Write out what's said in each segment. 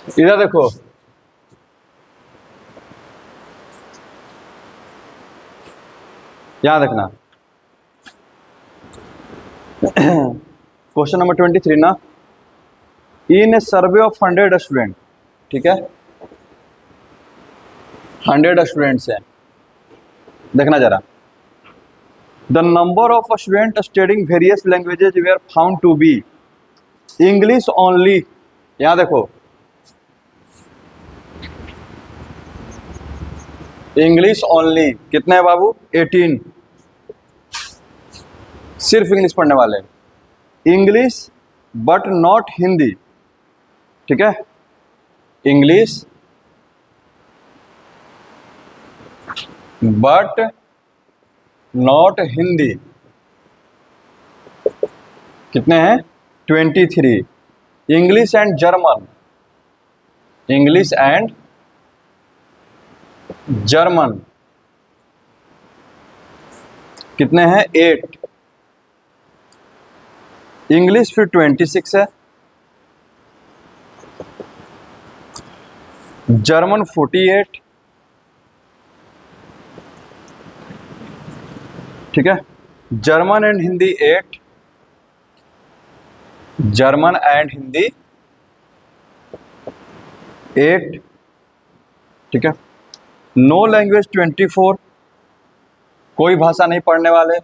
इधर देखो, याद रखना। क्वेश्चन नंबर 23 ना, in A survey of 100 student, ठीक है, 100 स्टूडेंट्स हैं, देखना जरा। The number of student studying various languages were found to be English only. यहां देखो, इंग्लिश ओनली कितने हैं बाबू? 18, सिर्फ इंग्लिश पढ़ने वाले। इंग्लिश बट नॉट हिंदी, ठीक है, इंग्लिश बट नॉट हिंदी कितने हैं? 23। English and German, English and German कितने हैं? 8। इंग्लिश फिर 26 है, जर्मन 48, ठीक है, German and Hindi 8, German and Hindi 8, ठीक है। नो लैंग्वेज 24, कोई भाषा नहीं पढ़ने वाले,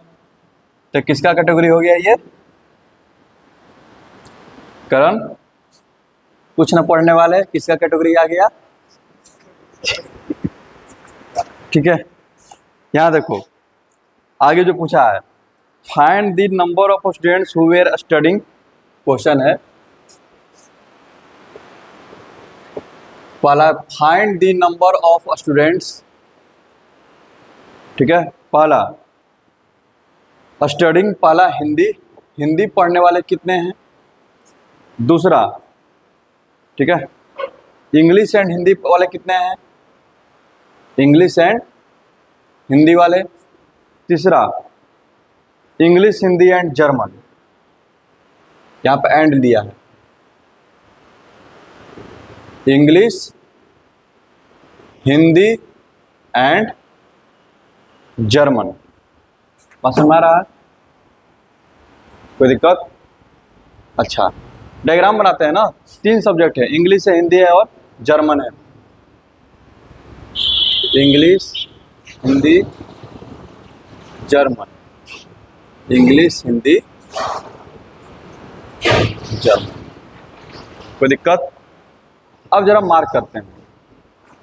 तो किसका कैटेगरी हो गया ये? करण, कुछ न पढ़ने वाले किसका कैटेगरी आ गया? ठीक है, यहां देखो आगे जो पूछा है, find the number of students who were studying, question है पहला, find the number of students, ठीक है, पहला स्टडिंग, पहला हिंदी, हिंदी पढ़ने वाले कितने हैं? दूसरा, ठीक है, इंग्लिश एंड हिंदी वाले कितने हैं? इंग्लिश एंड हिंदी वाले। तीसरा, इंग्लिश हिंदी एंड जर्मन, यहां पे एंड दिया है, इंग्लिश हिंदी एंड जर्मन। बात समझ में आ रहा है? कोई दिक्कत? अच्छा, डायग्राम बनाते हैं ना, 3 सब्जेक्ट है, इंग्लिश है, हिंदी है और जर्मन है। English Hindi German, English Hindi German, कोई दिक्कत? अब जरा मार्क करते हैं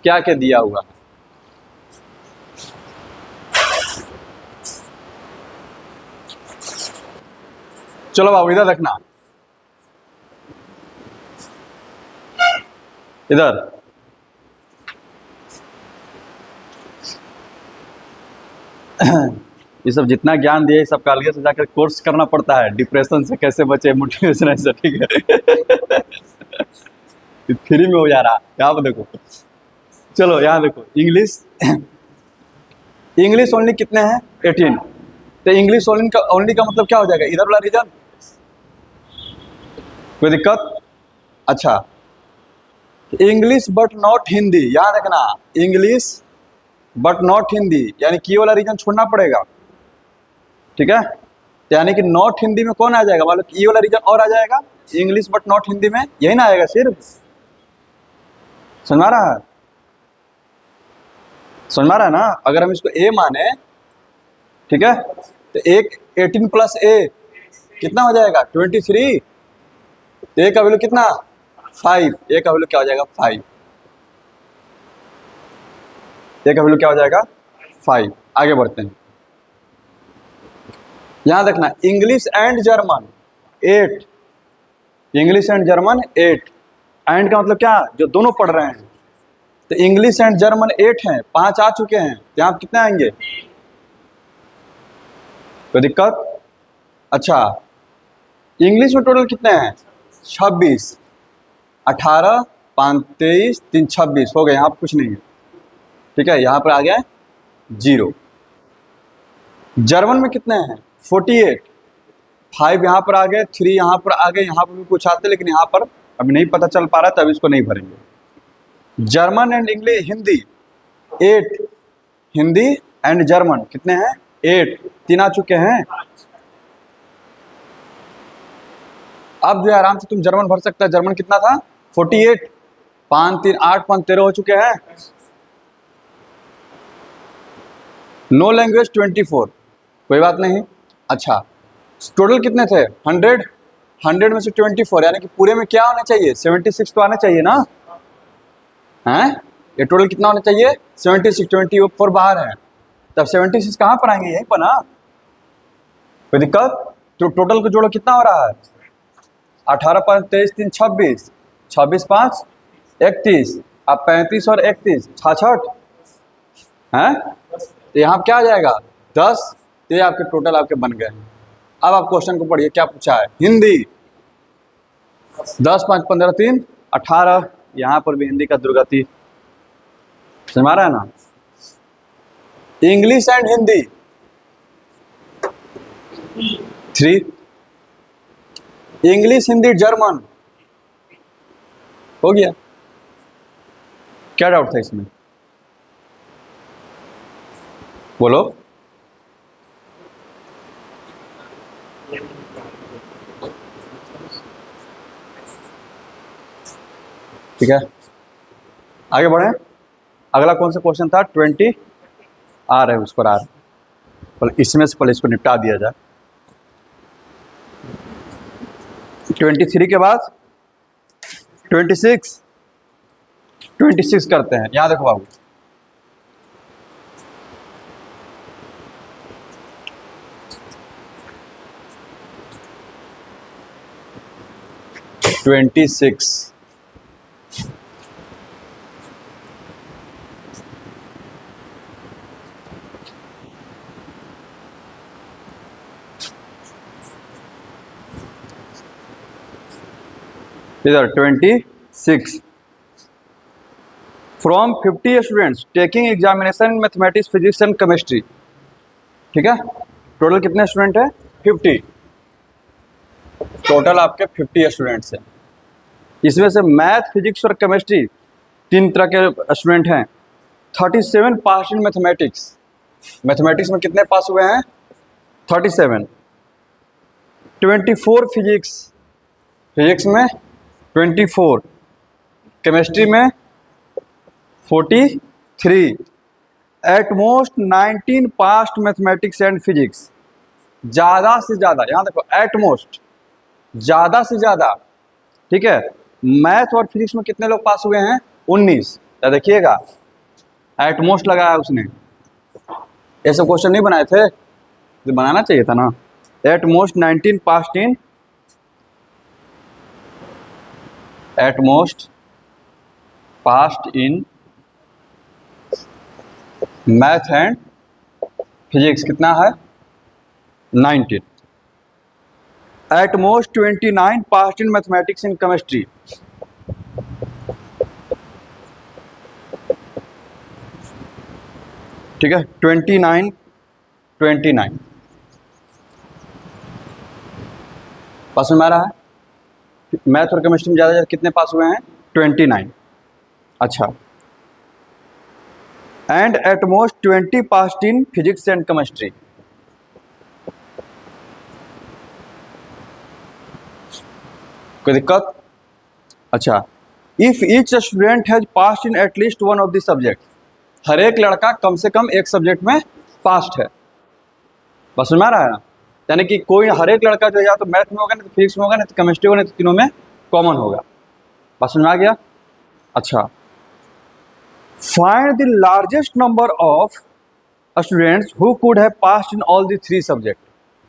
क्या क्या दिया हुआ है। चलो बाबू इधर देखना, इधर ये सब जितना ज्ञान दिए सब का अलग से जाकर कोर्स करना पड़ता है, डिप्रेशन से कैसे बचे, मोटिवेशन से, ठीक है। फ्री में हो जा रहा है, यहाँ पर देखो, चलो यहाँ देखो, इंग्लिश, इंग्लिश ओनली कितने हैं? 18। तो इंग्लिश ओनली का मतलब क्या हो जाएगा? इधर वाला रीजन, कोई दिक्कत? अच्छा, इंग्लिश बट नॉट हिंदी, याद रखना, इंग्लिश बट नॉट हिंदी, यानी कि ये वाला रीजन छोड़ना पड़ेगा, ठीक है। यानी कि नॉट हिंदी में कौन आ जाएगा? मतलब ये वाला रीजन और आ जाएगा, इंग्लिश बट नॉट हिंदी में यही ना आएगा सिर्फ। समझ आ रहा है? समझ आ रहा है ना? अगर हम इसको ए माने, ठीक है, तो एक 18 प्लस ए कितना हो जाएगा? 23। तो ए का वैल्यू कितना? 5। ए का वैल्यू क्या हो जाएगा? 5। ए का वैल्यू क्या हो जाएगा? 5। आगे बढ़ते हैं, यहां देखना, English and German 8, English and German 8, and का मतलब क्या? जो दोनों पढ़ रहे हैं। तो इंग्लिश एंड जर्मन 8 हैं, 5 आ चुके हैं, तो यहाँ कितने आएंगे? कोई दिक्कत? अच्छा, इंग्लिश में टोटल कितने हैं? 26, 18, 5, 23, 3, 26 हो गए, यहाँ पर कुछ नहीं है, ठीक है, यहाँ पर आ गया 0। जर्मन में कितने हैं? 48, 5 यहाँ पर आ गए, 3 यहाँ पर आ गए, यहाँ पर भी कुछ आते, लेकिन यहाँ पर अभी नहीं पता चल पा रहा, तब इसको नहीं भरेंगे। German and English, Hindi 8, Hindi and German कितने हैं? 8, 3 आ चुके हैं। अब जो है आराम से तुम जर्मन भर सकता है। जर्मन कितना था? 48, 5 3 8 5 13 हो चुके हैं। नो लैंग्वेज 24, कोई बात नहीं। अच्छा, टोटल कितने थे? 100, 100 में से 24, यानी कि पूरे में क्या होना चाहिए? 76 तो आना चाहिए ना? हैं? ये टोटल कितना होना चाहिए? 76, 24 बाहर है, तब 76 कहाँ पर आएंगे? यहीं पर ना। कोई दिक्कत? तो टोटल को जोड़ो, कितना हो रहा है? 18 5 23 3 26, 26 5 31, अब 35 और 31 66 हैं। तो यहाँ क्या आ जाएगा? 10। तो ये आपके टोटल आपके बन गए। अब आप क्वेश्चन को पढ़िए, क्या पूछा है? हिंदी 10 5 15 3 18, यहाँ पर भी हिंदी का दुर्गति। समझ में आ रहा है ना? English and Hindi 3, English Hindi German हो गया। क्या डाउट था इसमें? बोलो। ठीक है, आगे बढ़े। अगला कौन सा क्वेश्चन था? 20 आ रहे हैं, उस पर आ रहे हैं, पर इसमें से पहले इसको निपटा दिया जाए। 23 के बाद 26, 26 करते हैं। यहाँ देखो बाबू, ट्वेंटी सिक्स, इधर 26 from 50 students taking examination mathematics physics and chemistry. ठीक है, टोटल कितने स्टूडेंट है? 50, टोटल आपके 50 स्टूडेंट्स हैं। इसमें से मैथ फिजिक्स और केमिस्ट्री 3 तरह के स्टूडेंट हैं। 37 पास इन मैथमेटिक्स, मैथमेटिक्स में कितने पास हुए हैं? 37। 24 फिजिक्स, फिजिक्स में 24, केमिस्ट्री में 43, at most 19 past mathematics and physics. ज़्यादा से ज़्यादा, यहाँ देखो एट मोस्ट, ज़्यादा से ज़्यादा। ठीक है, मैथ और फिजिक्स में कितने लोग पास हुए हैं? 19। या देखिएगा, एट मोस्ट लगाया उसने। ये सब क्वेश्चन नहीं बनाए थे तो बनाना चाहिए था ना। At most 19 past in, at most past in math and physics कितना है? 19। At most 29 past in mathematics in chemistry. ठीक है, 29 पास में आ रहा है। मैथ और केमिस्ट्री में ज़्यादा कितने पास हुए हैं? 29। अच्छा, and at most 20 passed in physics and chemistry. कोई दिक्कत? अच्छा, if each student has passed in at least one of the subject, हर एक लड़का कम से कम एक सब्जेक्ट में पास्ट है। बस समझ में आ रहा है ना? यानी कि कोई, हर एक लड़का जो है या तो मैथ में होगा, नहीं तो फिजिक्स में होगा, नहीं तो केमिस्ट्री होगा, नहीं तो तीनों में कॉमन होगा। बस समझ में आ गया? अच्छा, find the largest number of students who could have passed in all the 3 subject.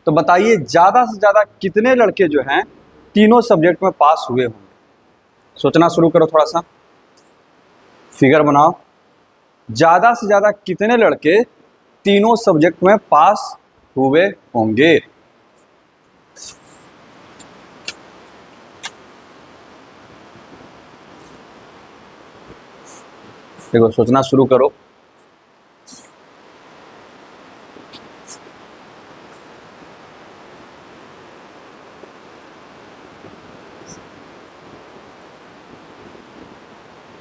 तो बताइए ज़्यादा से ज़्यादा कितने लड़के जो हैं तीनों सब्जेक्ट में पास हुए होंगे? सोचना शुरू करो, थोड़ा सा फिगर बनाओ। ज़्यादा से ज़्यादा कितने लड़के तीनों सब्जेक्ट में पास हुए होंगे? देखो, सोचना शुरू करो।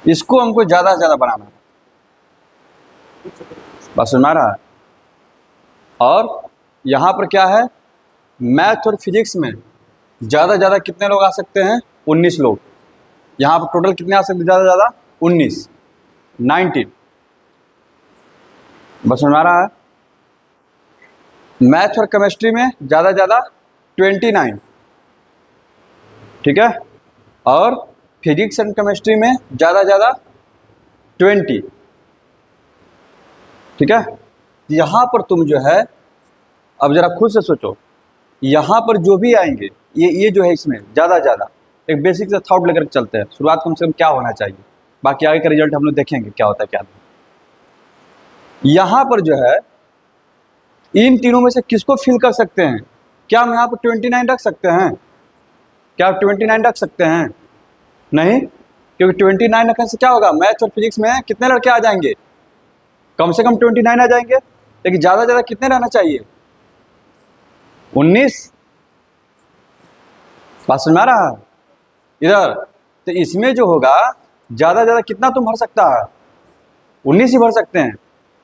इसको हमको ज्यादा से ज्यादा बनाना है। बस सुना रहा है। और यहाँ पर क्या है, मैथ और फिजिक्स में ज़्यादा ज़्यादा कितने लोग आ सकते हैं? 19 लोग। यहाँ पर टोटल कितने आ सकते हैं ज़्यादा ज़्यादा? 19, 19। बस समझ आ रहा है। मैथ और केमिस्ट्री में ज़्यादा ज़्यादा 29, ठीक है। और फिजिक्स एंड केमिस्ट्री में ज़्यादा ज़्यादा 20, ठीक है। यहाँ पर तुम जो है, अब जरा खुद से सोचो, यहाँ पर जो भी आएंगे ये जो है इसमें ज़्यादा ज़्यादा एक बेसिक से थॉट लेकर चलते हैं। शुरुआत कम से कम क्या होना चाहिए, बाकी आगे का रिजल्ट हम लोग देखेंगे क्या होता है क्या नहीं। यहाँ पर जो है इन तीनों में से किसको फिल कर सकते हैं? क्या हम यहाँ पर 29 रख सकते हैं? क्या आप 29 रख सकते हैं? नहीं, क्योंकि 29 रखने से क्या होगा, मैथ और फिजिक्स में कितने लड़के आ जाएंगे? कम से कम 29 आ जाएंगे, लेकिन ज़्यादा ज़्यादा कितने रहना चाहिए? 19। बात समझ में आ रहा है इधर? तो इसमें जो होगा ज़्यादा ज़्यादा कितना तुम भर सकता है? 19 ही भर सकते हैं,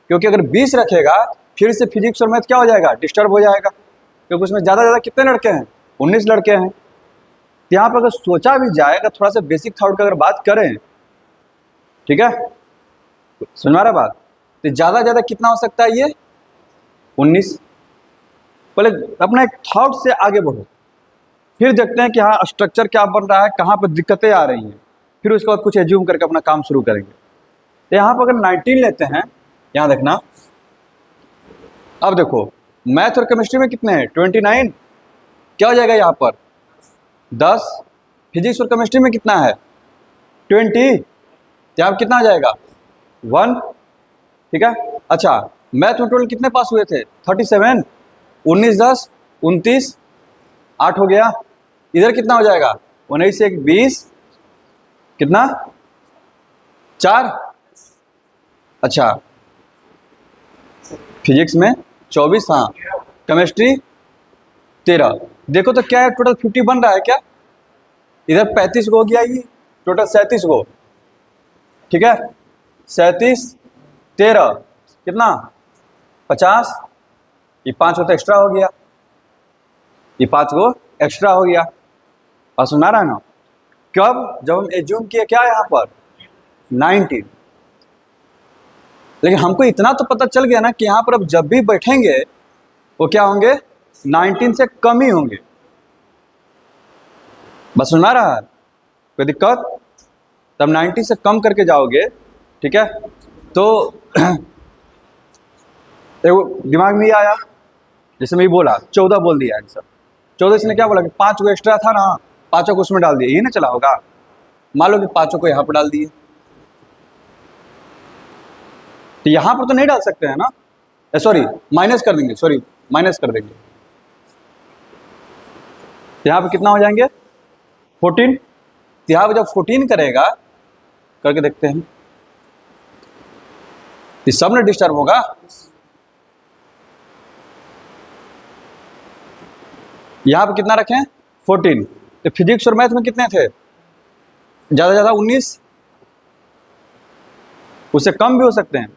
क्योंकि अगर 20 रखेगा फिर से फिजिक्स और मैथ क्या हो जाएगा, डिस्टर्ब हो जाएगा, क्योंकि उसमें ज़्यादा ज़्यादा कितने लड़के हैं? 19 लड़के हैं। तो यहाँ पर अगर सोचा भी जाए, अगर थोड़ा सा बेसिक थॉट की अगर बात करें, ठीक है, समझ में आ रहा बात? तो ज़्यादा ज़्यादा कितना हो सकता है ये? 19। पहले अपना एक थॉट से आगे बढ़ो, फिर देखते हैं कि हाँ स्ट्रक्चर क्या बन रहा है, कहाँ पर दिक्कतें आ रही हैं, फिर उसके बाद कुछ एज्यूम करके अपना काम शुरू करेंगे। तो यहाँ पर अगर 19 लेते हैं, यहाँ देखना, अब देखो मैथ और केमिस्ट्री में कितने हैं? 29। क्या हो जाएगा यहाँ पर? 10। फिजिक्स और केमिस्ट्री में कितना है? 20। यहाँ पर कितना आ जाएगा? 1, ठीक है। अच्छा, मैथ में टोटल कितने पास हुए थे? 37। 19 10 29, 8 हो गया। इधर कितना हो जाएगा? 19 से 20, कितना? 4। अच्छा, फिजिक्स में 24, हाँ, केमिस्ट्री 13। देखो तो क्या है, टोटल 50 बन रहा है क्या? इधर 35 को हो गया, ये टोटल 37 को, ठीक है। 37 13 कितना? 50। ये 5 तो एक्स्ट्रा हो गया, ये 5 को एक्स्ट्रा हो गया। और सुना रहा है ना? कब? जब हम एज्यूम किए क्या यहाँ पर? 19। लेकिन हमको इतना तो पता चल गया ना कि यहाँ पर अब जब भी बैठेंगे वो क्या होंगे? 19 से कम ही होंगे। बस सुना रहा है? कोई दिक्कत? तब 90 से कम करके जाओगे, ठीक है। तो दिमाग में ये आया, जैसे मैं बोला 14 बोल दिया आंसर। 14 इसने क्या बोला कि 5 को एक्स्ट्रा था ना, 5 को उसमें डाल दिया, ये ना चला होगा। मान लो कि 5 को यहाँ पर डाल दिए, तो यहाँ पर तो नहीं डाल सकते हैं ना, सॉरी माइनस कर देंगे, सॉरी माइनस कर देंगे। यहाँ पे कितना हो जाएंगे? 14। यहाँ पे जब 14 करेगा, करके देखते हैं, इस सब में डिस्टर्ब होगा। यहाँ पे कितना रखें? 14। तो फिजिक्स और मैथ में कितने थे? ज़्यादा ज़्यादा 19, उससे कम भी हो सकते हैं।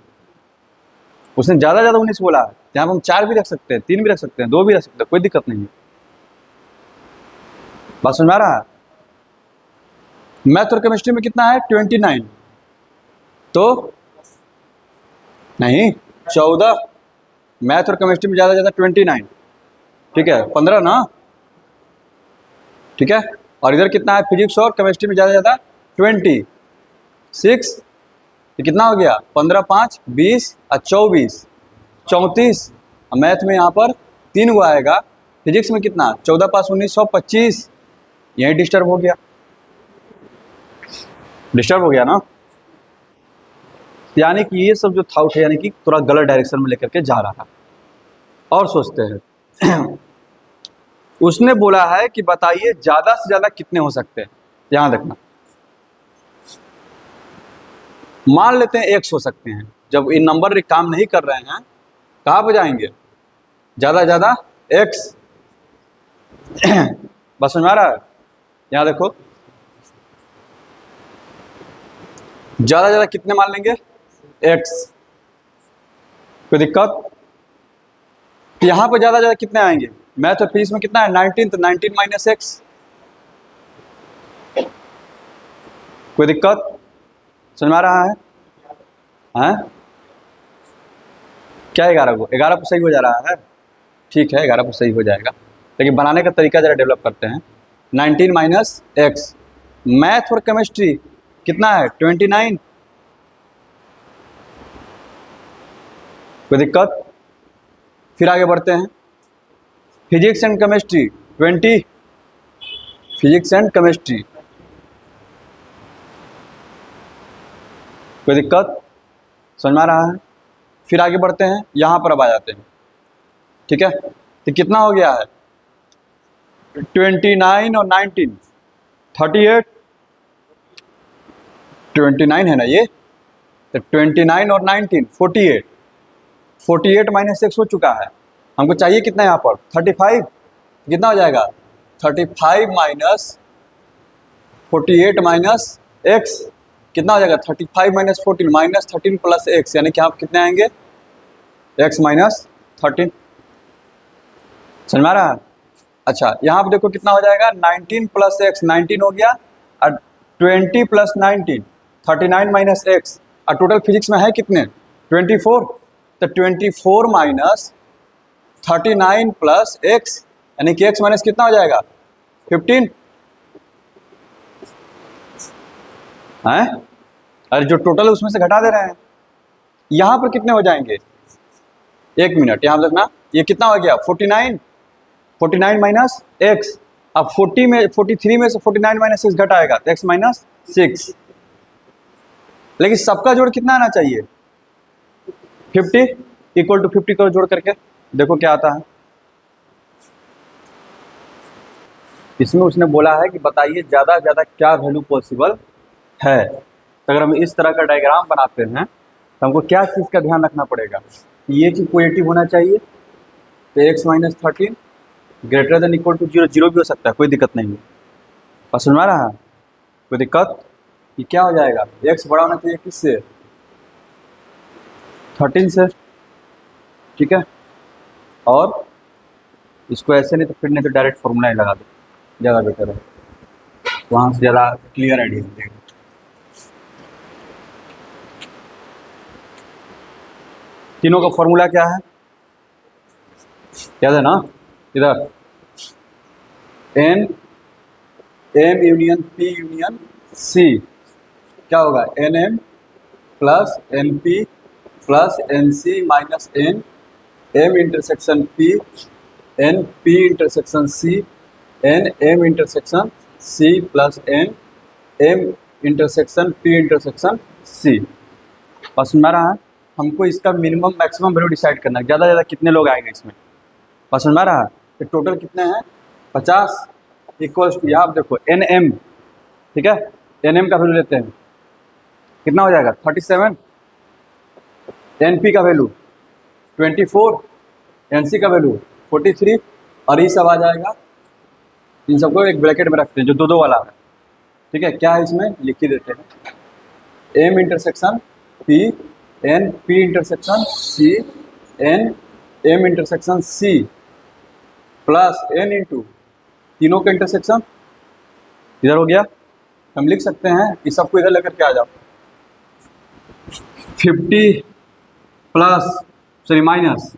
उसने ज़्यादा ज़्यादा 19 बोला, यहाँ पर हम 4 भी रख सकते हैं, 3 भी रख सकते हैं, 2 भी रख सकते हैं, कोई दिक्कत नहीं है। बात समझ में आ रहा है? मैथ और केमिस्ट्री में कितना है? 29। तो नहीं, 14। मैथ और केमिस्ट्री में ज़्यादा ज़्यादा 29, ठीक है, 15 ना, ठीक है। और इधर कितना है? फिजिक्स और केमिस्ट्री में ज़्यादा ज़्यादा 26। ये कितना हो गया? 15 5 20 और 24, 34। मैथ में यहाँ पर 3 को आएगा, फिजिक्स में कितना? 14 5 19 125। यही डिस्टर्ब हो गया, डिस्टर्ब हो गया ना। यानी कि ये सब जो थॉट है, यानी कि थोड़ा गलत डायरेक्शन में लेकर के जा रहा है। और सोचते हैं उसने बोला है कि बताइए ज़्यादा से ज़्यादा कितने हो सकते हैं। यहाँ देखना, मान लेते हैं x हो सकते हैं। जब ये नंबर काम नहीं कर रहे हैं, कहाँ पर जाएंगे? ज़्यादा ज़्यादा x। बस समझ में आ रहा है? यहाँ देखो, ज्यादा ज्यादा कितने मान लेंगे, x। कोई दिक्कत? यहां पर ज्यादा ज्यादा कितने आएंगे, मैथ और फिजिक्स में कितना है 19, तो 19 माइनस एक्स। कोई दिक्कत? समझ में आ रहा है? हैं? क्या 11 को 11 को सही हो जा रहा है? ठीक है, 11 को सही हो जाएगा, लेकिन बनाने का तरीका जरा डेवलप करते हैं। 19 माइनस एक्स, मैथ और केमिस्ट्री कितना है 29। कोई दिक्कत? फिर आगे बढ़ते हैं, physics and chemistry 20, physics and chemistry. कोई दिक्कत? समझ में आ रहा है? फिर आगे बढ़ते हैं, यहां पर अब आ जाते हैं, ठीक है। तो कितना हो गया है 29 और 19, 38, 29 है ना ये, तो 29 और 19 48, 48 माइनस एक्स हो चुका है। हमको चाहिए कितना यहाँ पर 35, कितना हो जाएगा 35 माइनस 48 माइनस एक्स, कितना हो जाएगा 35 माइनस 14 माइनस 13 प्लस एक्स, यानी कि आप कितने आएंगे एक्स माइनस 13। समझ में आ रहा है? अच्छा, यहाँ पर देखो कितना हो जाएगा 19 प्लस एक्स, 19 हो गया, और 20 प्लस 19 39 माइनस एक्स, और टोटल फिजिक्स में है कितने 24, तो 24 माइनस 39 प्लस एक्स, यानी कि एक्स माइनस कितना हो जाएगा 15 है। अरे जो टोटल है उसमें से घटा दे रहे हैं, यहां पर कितने हो जाएंगे, एक मिनट यहां देखना, ये कितना हो गया 49, 49 माइनस एक्स। अब 40 में 43 में से 49 माइनस एक्स घटाएगा तो एक्स माइनस 6, लेकिन सबका जोड़ कितना आना चाहिए 50, इक्वल टू 50 को जोड़ करके देखो क्या आता है। इसमें उसने बोला है कि बताइए ज़्यादा से ज़्यादा क्या वैल्यू पॉसिबल है। तो अगर हम इस तरह का डायग्राम बनाते हैं तो हमको क्या चीज़ का ध्यान रखना पड़ेगा, ये चीज़ पॉजिटिव होना चाहिए, तो x minus 13 greater than equal to 0, 0 भी हो सकता है, कोई दिक्कत नहीं है। और सुनवा रहा है कोई दिक्कत? ये क्या हो जाएगा, एक्स बड़ा होना चाहिए किससे 13 से, ठीक है। और इसको ऐसे नहीं तो फिर नहीं तो डायरेक्ट फॉर्मूला ही लगा दो, ज़्यादा बेटर है, वहाँ से ज़्यादा क्लियर आइडिया मिलेगा। तीनों का फॉर्मूला क्या है याद है ना, इधर N M union P union C क्या होगा N M plus N P plus N C minus N M intersection P N P intersection C N M intersection C plus N M intersection P intersection C. और सुन रहा है, हमको इसका minimum maximum value decide करना है, ज़्यादा ज़्यादा कितने लोग आएंगे इसमें। और सुन रहा है, तो टोटल कितने हैं 50 इक्वल्स टू, यहाँ आप देखो एन एम, ठीक है, एन एम का वैल्यू लेते हैं कितना हो जाएगा 37, एन पी का वैल्यू 24, एन सी का वैल्यू 43, और ये सब आ जाएगा, इन सबको एक ब्रैकेट में रखते हैं जो दो दो वाला है, ठीक है। क्या है इसमें लिख ही देते हैं M intersection P N P intersection C N M intersection C plus N into तीनों का इंटरसेक्शन इधर हो गया। हम लिख सकते हैं कि सबको इधर लेकर के आ जाओ, 50 plus sorry minus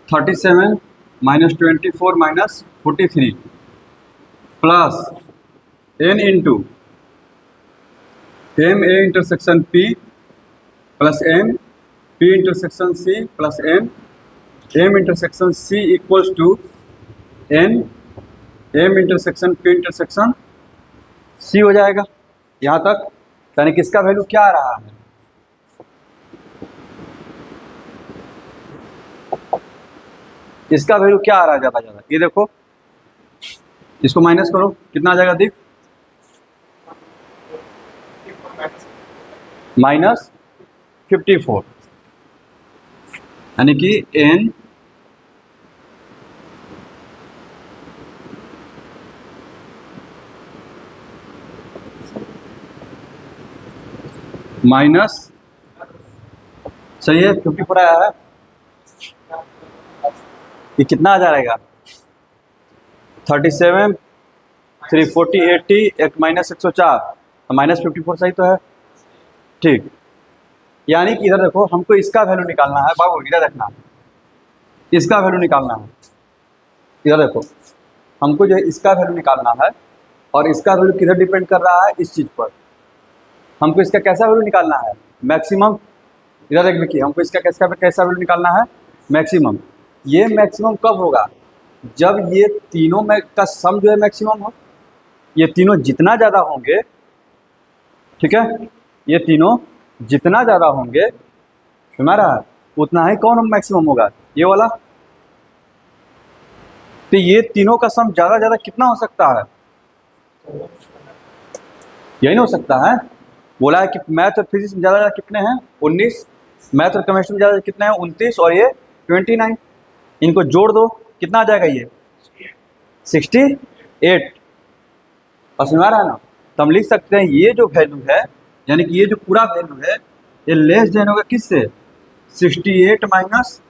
37 minus 24 minus 43 plus N into M A intersection P plus M P intersection C plus M intersection C equals to N M intersection P intersection C हो जाएगा यहाँ तक। यानी कि इसका वैल्यू क्या आ रहा है, इसका वैल्यू क्या आ रहा है ज़्यादा ज़्यादा, ये देखो इसको माइनस करो कितना आ जाएगा दिख, माइनस 54, यानी कि एन माइनस, सही है, 54 आया है। ये कितना आ जाएगा? 37, 340, 80, एक माइनस 104, माइनस 54 सही तो है। ठीक, यानी कि इधर देखो, हमको इसका वैल्यू निकालना है बाबू, इधर देखना, इसका वैल्यू निकालना है। इधर देखो, हमको जो है इसका वैल्यू निकालना है, और इसका वैल्यू किधर डिपेंड कर रहा है? इस चीज़ पर। हमको इसका कैसा वैल्यू निकालना है? मैक्सिमम। इधर देख देखिए, हमको इसका कैसा वैल्यू निकालना है? मैक्सिमम। ये मैक्सिमम कब होगा? जब ये तीनों में का सम जो है मैक्सिमम हो। ये तीनों जितना ज़्यादा होंगे, ठीक है, ये तीनों जितना ज़्यादा होंगे हमारा, उतना ही कौन मैक्सिमम होगा? ये वाला। तो ये तीनों का सम ज़्यादा ज़्यादा कितना हो सकता है? यही नहीं हो सकता है। बोला है कि मैथ और फिजिक्स में ज़्यादा ज़्यादा कितने हैं? 19। मैथ और केमिस्ट्री में ज़्यादा कितने हैं? 29, और ये 29। इनको जोड़ दो, कितना आ जाएगा? ये 68। और समझ आ रहा है ना? तो हम लिख सकते हैं ये जो वैल्यू है, यानी कि ये जो पूरा वैल्यू है, ये लेस देन होगा किससे? 68 माइनस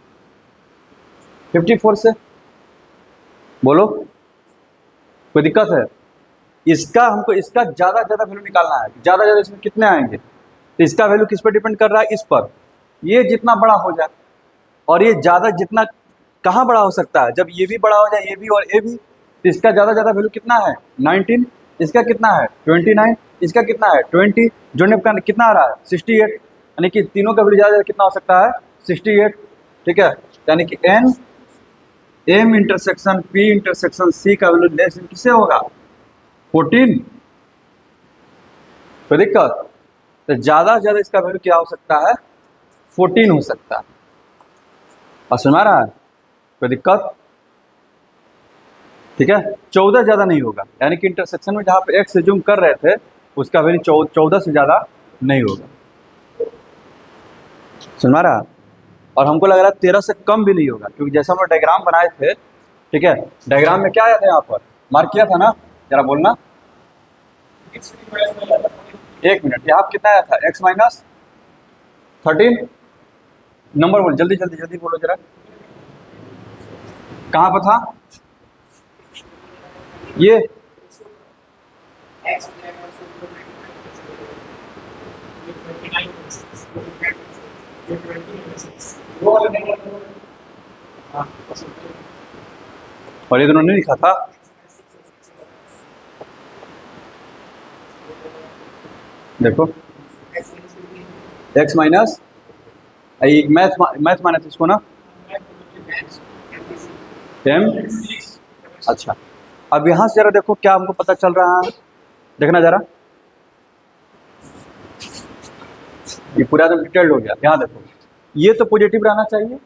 54 से। बोलो, कोई दिक्कत है? इसका हमको इसका ज़्यादा ज़्यादा वैल्यू निकालना है। ज़्यादा ज़्यादा इसमें कितने आएंगे? तो इसका वैल्यू किस पर डिपेंड कर रहा है? इस पर। ये जितना बड़ा हो जाए, और ये ज़्यादा जितना कहाँ बड़ा हो सकता है? जब ये भी बड़ा हो जाए, ये भी और ये भी। तो इसका ज़्यादा ज़्यादा वैल्यू कितना है? 19। इसका कितना है? 29। इसका कितना है? 20। जोड़ने का कितना आ रहा है? 68। यानी कि तीनों का वैल्यू ज़्यादा ज़्यादा कितना हो सकता है? 68। ठीक है, यानी कि N M intersection P intersection C का वैल्यू लेस देन किससे होगा? 14। कोई दिक्कत? तो ज़्यादा से ज़्यादा इसका वैल्यू क्या हो सकता है? 14 हो सकता है। और सुना रहा है? कोई दिक्कत? ठीक है, 14 ज़्यादा नहीं होगा। यानी कि इंटरसेक्शन में जहाँ पे एक्स से जूम कर रहे थे, उसका वैल्यू 14 से ज़्यादा नहीं होगा। सुना रहा? और हमको लग रहा है 13 से कम भी नहीं होगा, क्योंकि जैसा हम लोग डायग्राम बनाए थे, ठीक है, डायग्राम में क्या आया था? यहाँ पर मार्क किया था ना, जरा बोलना। 1 मिनट, यहाँ कितना आया था? x minus 13। नंबर बोल, जल्दी जल्दी जल्दी बोलो जरा, कहाँ पर था ये? और ये दोनों नहीं लिखा था? देखो, x माइनस, मैथ माने थे इसको ना, m। अच्छा, अब यहाँ से जरा देखो क्या हमको पता चल रहा है, देखना जरा। ये पूरा एकदम डिटेल्ड हो गया। यहाँ देखो, ये तो पॉजिटिव रहना चाहिए,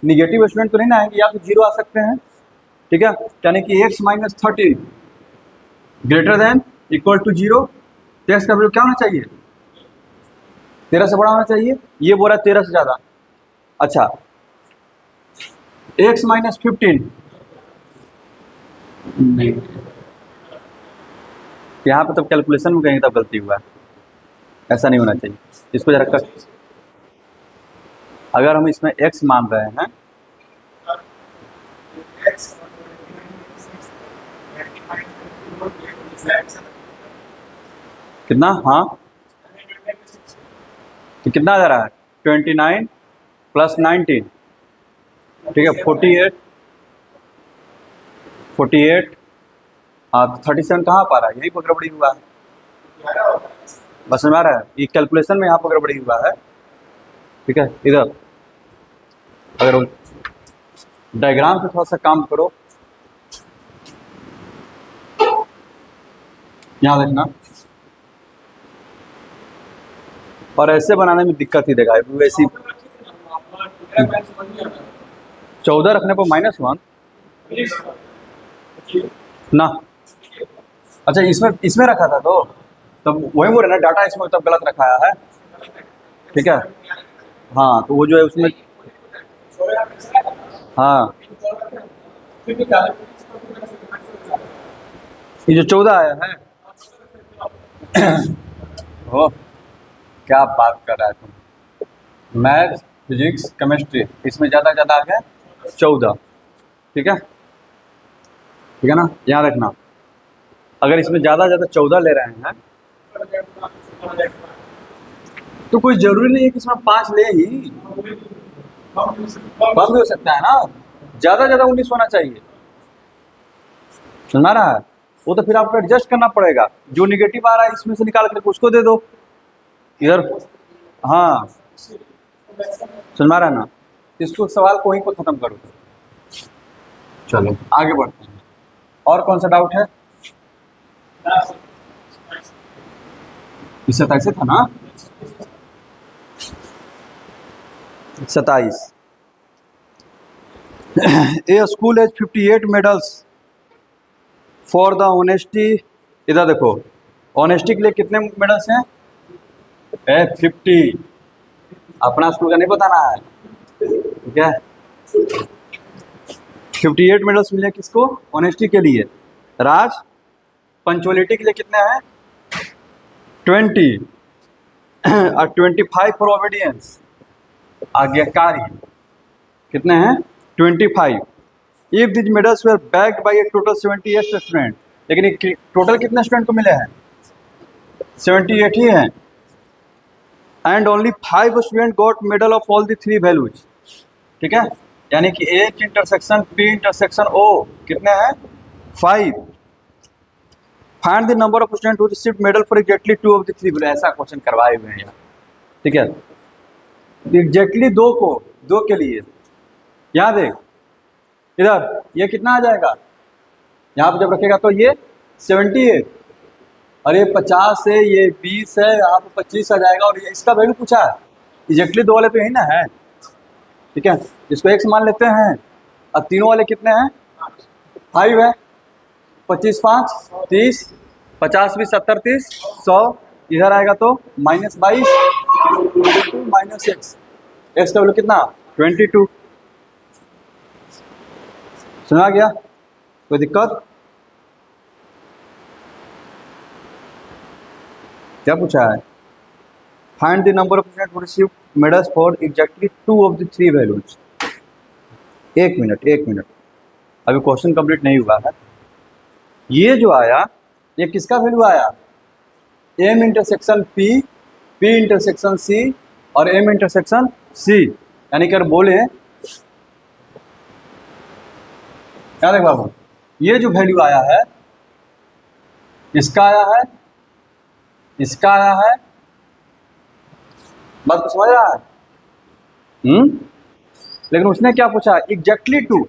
निगेटिव स्टूडेंट तो नहीं ना आएंगे, या तो 0 आ सकते हैं। ठीक है, यानी कि x minus 13 greater than equal to 0। तो x का वैल्यू क्या होना चाहिए? 13 से बड़ा होना चाहिए। ये बोल रहा है 13 से ज़्यादा। अच्छा, x माइनस 15, यहाँ पे तब कैलकुलेशन में कहीं तब गलती हुआ है, ऐसा नहीं होना चाहिए। इसको जरा कर, अगर हम इसमें x मान रहे हैं, कितना? हाँ, तो कितना आ जा रहा है? 29 प्लस 19, ठीक है, 48। हाँ, तो 37 कहाँ पा रहा है? यहीं पर गड़बड़ी हुआ है। बस समझ आ रहा है? ये कैलकुलेशन में यहाँ पर गड़बड़ी हुआ है। ठीक है, इधर अगर डायग्राम पे थोड़ा सा काम करो, यहाँ देखना, और ऐसे बनाने में दिक्कत ही देगा वैसी। 14 रखने पर -1 ना। अच्छा, इसमें रखा था, तो तब वही बोल रहे ना, डाटा इसमें तब गलत रखाया है। ठीक है, हाँ, तो वो जो है उसमें, हाँ, ये जो 14 आया है, हो क्या बात कर रहा है तुम। मैथ, फिजिक्स, केमिस्ट्री, इसमें ज़्यादा ज़्यादा आ गया 14। ठीक है, ठीक है ना, यहाँ रखना। अगर इसमें ज़्यादा ज़्यादा 14 ले रहे हैं तो कोई ज़रूरी नहीं है कि इसमें 5 ले ही, कम भी हो सकता है ना। ज़्यादा ज़्यादा 19 होना चाहिए, सुना रहा है। वो तो फिर आपको एडजस्ट करना पड़ेगा, जो निगेटिव आ रहा है इसमें से निकाल करके उसको दे दो इधर। हाँ, सुन रहा है ना, इसको सवाल को वहीं पर खत्म करो। चलो आगे बढ़ते हैं। और कौन सा डाउट है? इस 27 से था ना, 27। A school has 58 medals for the honesty. इधर देखो, ऑनेस्टी के लिए कितने मेडल्स हैं? 50। अपना स्कूल का नहीं बताना है, ठीक है। 58 मेडल्स मिले किसको? ऑनेस्टी के लिए। राज, पंचुअलिटी के लिए कितने हैं? 20 और 25 फॉर ओबीडियंस, आज्ञाकारी, कितने हैं? 25। If this medals were backed by A total 78 student, लेकिन टोटल कितने स्टूडेंट को मिले हैं? 78 ही हैं। And only 5 student got medal of all the 3 values. ठीक है, यानी कि H intersection P intersection O कितने हैं? 5। Find the number of student who received medal for exactly 2 of the 3 value. ऐसा क्वेश्चन करवाए हुए हैं यार, ठीक है। एग्जैक्टली 2 को, 2 के लिए यहाँ देख, इधर ये कितना आ जाएगा? यहाँ पे जब रखेगा तो ये 78, और ये 50 है, ये 20 है, यहाँ पे 25 आ जाएगा। और ये इसका वैल्यू पूछा है, एग्जैक्टली 2 वाले तो यही ना है, ठीक है। इसको x मान लेते हैं। अब तीनों वाले कितने हैं? 5 है। 25 5 30, 50 भी 70 30 100, इधर आएगा तो -22 -x, x का वैल्यू कितना? 22। सुना गया? कोई दिक्कत? क्या पूछा है? Find the number of student who receive medals for exactly 2 of the 3 values. 1 minute, अभी क्वेश्चन कंप्लीट नहीं हुआ है। ये जो आया, ये किसका वैल्यू आया? M intersection P, P intersection C और M इंटरसेक्शन C। यानी कि अगर बोले, क्या देख बाबू, ये जो वैल्यू आया है, इसका आया है, इसका आया है, बात को समझ रहा है? लेकिन उसने क्या पूछा? एग्जैक्टली 2,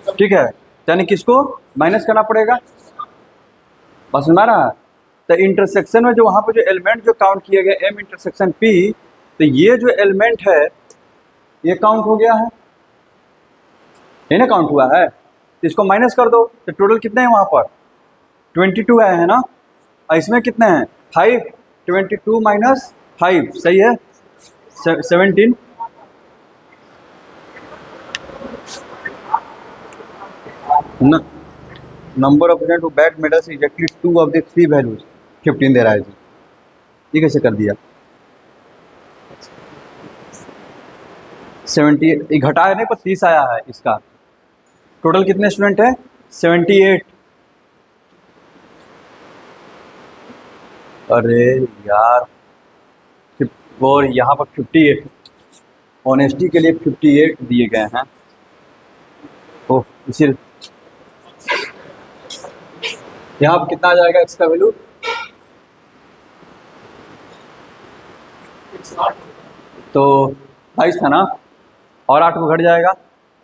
ठीक है, यानी किसको माइनस करना पड़ेगा? बस सुना रहा है। तो इंटरसेक्शन में जो वहाँ पे जो एलिमेंट जो काउंट किए गए M इंटरसेक्शन P, तो ये जो एलिमेंट है ये काउंट हो गया है, ये ना काउंट हुआ है, तो इसको माइनस कर दो। तो टोटल कितने हैं वहाँ पर? 22 आए हैं ना, और इसमें कितने हैं? 5। 22 माइनस 5 सही है 17। Number of student who bat medals exactly 2 of the 3 values, 15 दे रहा है जी। ये कैसे कर दिया? 70 ये घटाया नहीं पर 30 आया है इसका। टोटल कितने स्टूडेंट है? 78। अरे यार, और यहाँ पर 58, ऑनेस्टी के लिए 58 दिए गए हैं। ओह, इसी यहाँ पर कितना आ जाएगा इसका वैल्यू? तो 22 था ना, और 8 को घट जाएगा,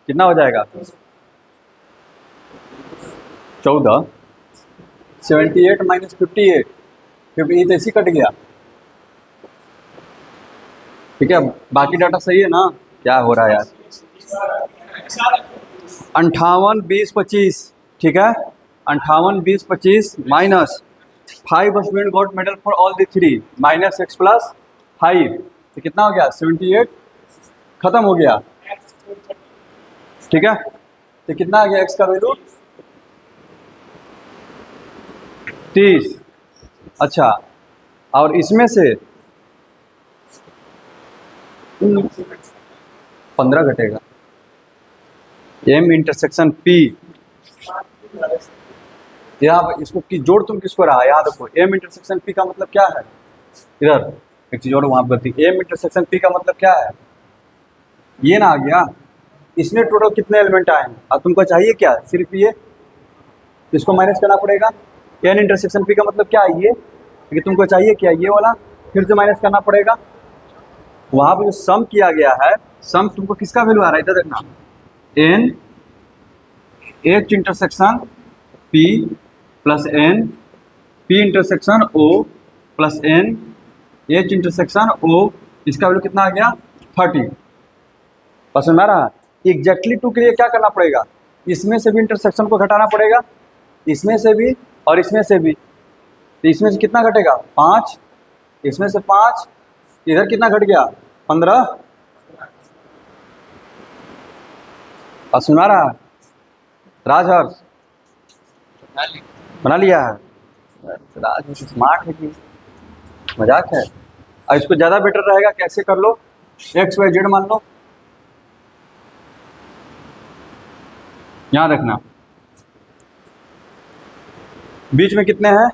कितना हो जाएगा? 14। 78 माइनस 58, 58 ऐसे कट गया, ठीक है। बाकी डाटा सही है ना? क्या हो रहा है यार? 58 20 25, ठीक है। 58 20 25 minus 5 student got medal for all the 3 minus x plus 5, तो कितना हो गया? 78 खत्म हो गया, ठीक है। तो कितना आ गया x का वैल्यू? 30। अच्छा, और इसमें से 15 घटेगा। एम इंटरसेक्शन पी, यहाँ इसको की जोड़ तुम किसको रहा है, याद रखो एम इंटरसेक्शन पी का मतलब क्या है, इधर एक चीज और वहां पर थी, एम इंटरसेक्शन पी का मतलब क्या है, ये ना आ गया। इसमें टोटल कितने एलिमेंट आए हैं, अब तुमको चाहिए क्या, सिर्फ ये, इसको माइनस करना पड़ेगा। एन इंटरसेक्शन पी का मतलब क्या है, ये, लेकिन तुमको चाहिए क्या, ये वाला, फिर से माइनस करना पड़ेगा। वहां पर जो सम किया गया है, सम तुमको किसका वैल्यू आ रहा है, इधर देखना, N H intersection P plus N P intersection O plus N H intersection O, इसका वैल्यू कितना आ गया 30। पसंद आ रहा है। एग्जैक्टली टू के लिए क्या करना पड़ेगा, इसमें से भी इंटरसेक्शन को घटाना पड़ेगा, इसमें से भी और इसमें से भी, तो इसमें से कितना घटेगा 5, इसमें से 5, इधर कितना घट गया 15। पसंद आ रहा है। राजहर्ष बना लिया है, राज स्मार्ट है कि मजाक है। और इसको ज़्यादा बेटर रहेगा, कैसे कर लो, एक्स वाई जेड मान लो, यहाँ रखना, बीच में कितने हैं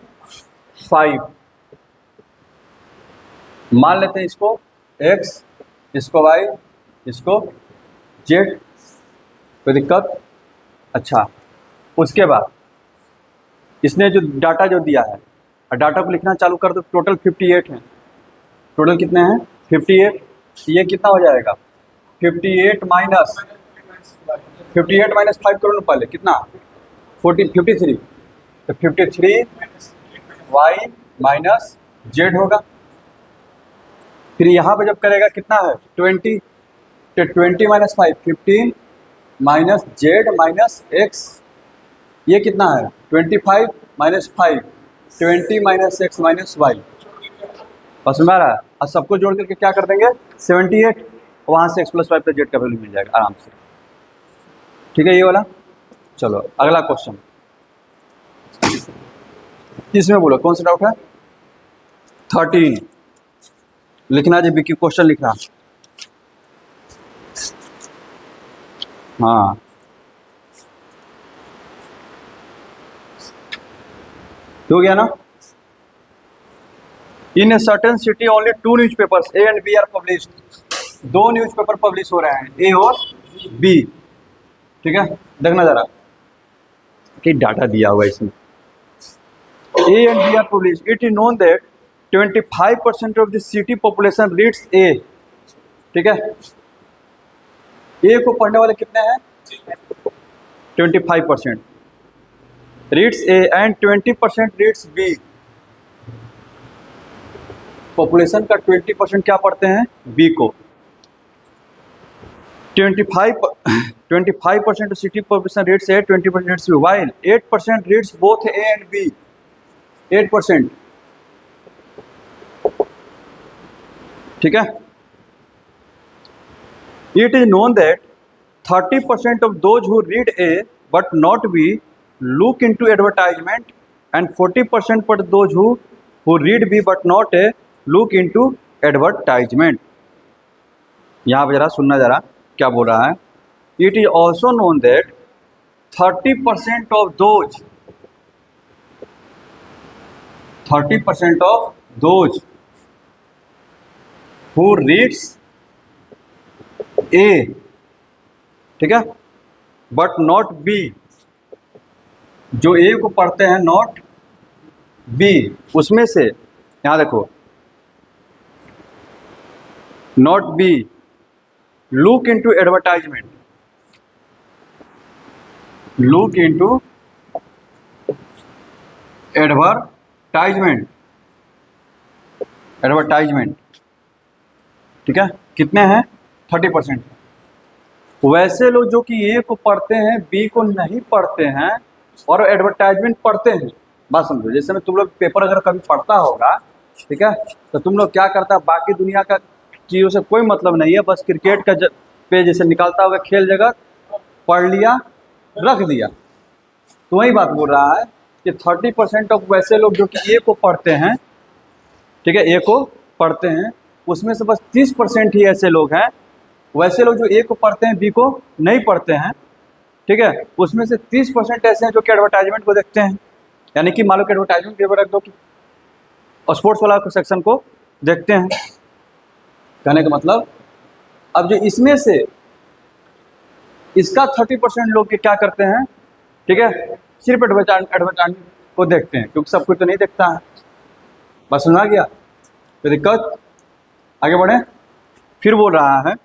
5, मान लेते हैं इसको x, इसको y, इसको z, कोई दिक्कत। अच्छा, उसके बाद इसने जो डाटा जो दिया है, और डाटा को लिखना चालू कर दो, टोटल 58 हैं, टोटल कितने हैं 58, ये कितना हो जाएगा 58 माइनस 5 करो ना पहले, कितना 53, तो 53 y माइनस जेड होगा। फिर यहाँ पे जब करेगा कितना है 20, तो 20 minus 5 15 minus Z minus X, ये कितना है 25 minus 5 20 minus X minus Y. बस में आ रहा है। और सबको जोड़ करके क्या कर देंगे 78, वहाँ से X plus Y plus Z का वैल्यू मिल जाएगा आराम से। ठीक है ये वाला। चलो अगला क्वेश्चन, इसमें बोलो कौन सा डाउट है 13 लिखना जी, बिकी क्वेश्चन लिखना। हाँ हो गया ना। In a certain city only 2 newspapers A and B are published, 2 newspaper publish हो रहे हैं, ए और बी। ठीक है देखना जरा कि डाटा दिया हुआ है इसमें, A and B are published, it is known that 25% of the city population reads A. ठीक है, ए को पढ़ने वाले कितने हैं 25% reads A and 20% reads B. Population का 20% क्या पढ़ते हैं बी को, 25% city population reads A, 20% reads B, while 8% reads both A and B, 8%। ठीक है, it is known that 30% of those who read A but not be look into advertisement and 40% for those who read B but not a look into advertisement। यहाँ पे जरा सुनना जरा क्या बोल रहा है, it is also known that 30% of those who reads A, ठीक है, but not B, जो ए को पढ़ते हैं नॉट बी, उसमें से यहाँ देखो not be look into advertisement, look into advertisement. ठीक है, कितने हैं 30%। वैसे लोग जो कि ए को पढ़ते हैं बी को नहीं पढ़ते हैं और एडवर्टाइजमेंट पढ़ते हैं, बात समझो, जैसे में तुम लोग पेपर अगर कभी पढ़ता होगा, ठीक है, तो तुम लोग क्या करता है, बाकी दुनिया का चीज़ों से कोई मतलब नहीं है, बस क्रिकेट का पे जैसे निकालता होगा खेल जगत, पढ़ लिया रख दिया। तो वही बात बोल रहा है कि 30% ऑफ वैसे लोग जो कि ए को पढ़ते हैं, ठीक है, ए को पढ़ते हैं, उसमें से बस 30% ही ऐसे लोग हैं, वैसे लोग जो ए को पढ़ते हैं बी को नहीं पढ़ते हैं, ठीक है। उसमें से 30% ऐसे हैं जो कि एडवर्टाइजमेंट को देखते हैं, यानी कि मान लो कि एडवर्टाइजमेंट पेपर रख दो कि और स्पोर्ट्स वाला सेक्शन को देखते हैं। कहने का मतलब अब जो इसमें से इसका 30% लोग क्या करते हैं, ठीक है, सिर्फ एडवर्टाइजमेंट को देखते हैं, क्योंकि सब कुछ तो नहीं देखता है। बस सुना गया तो दिक्कत, आगे बढ़े। फिर बोल रहा है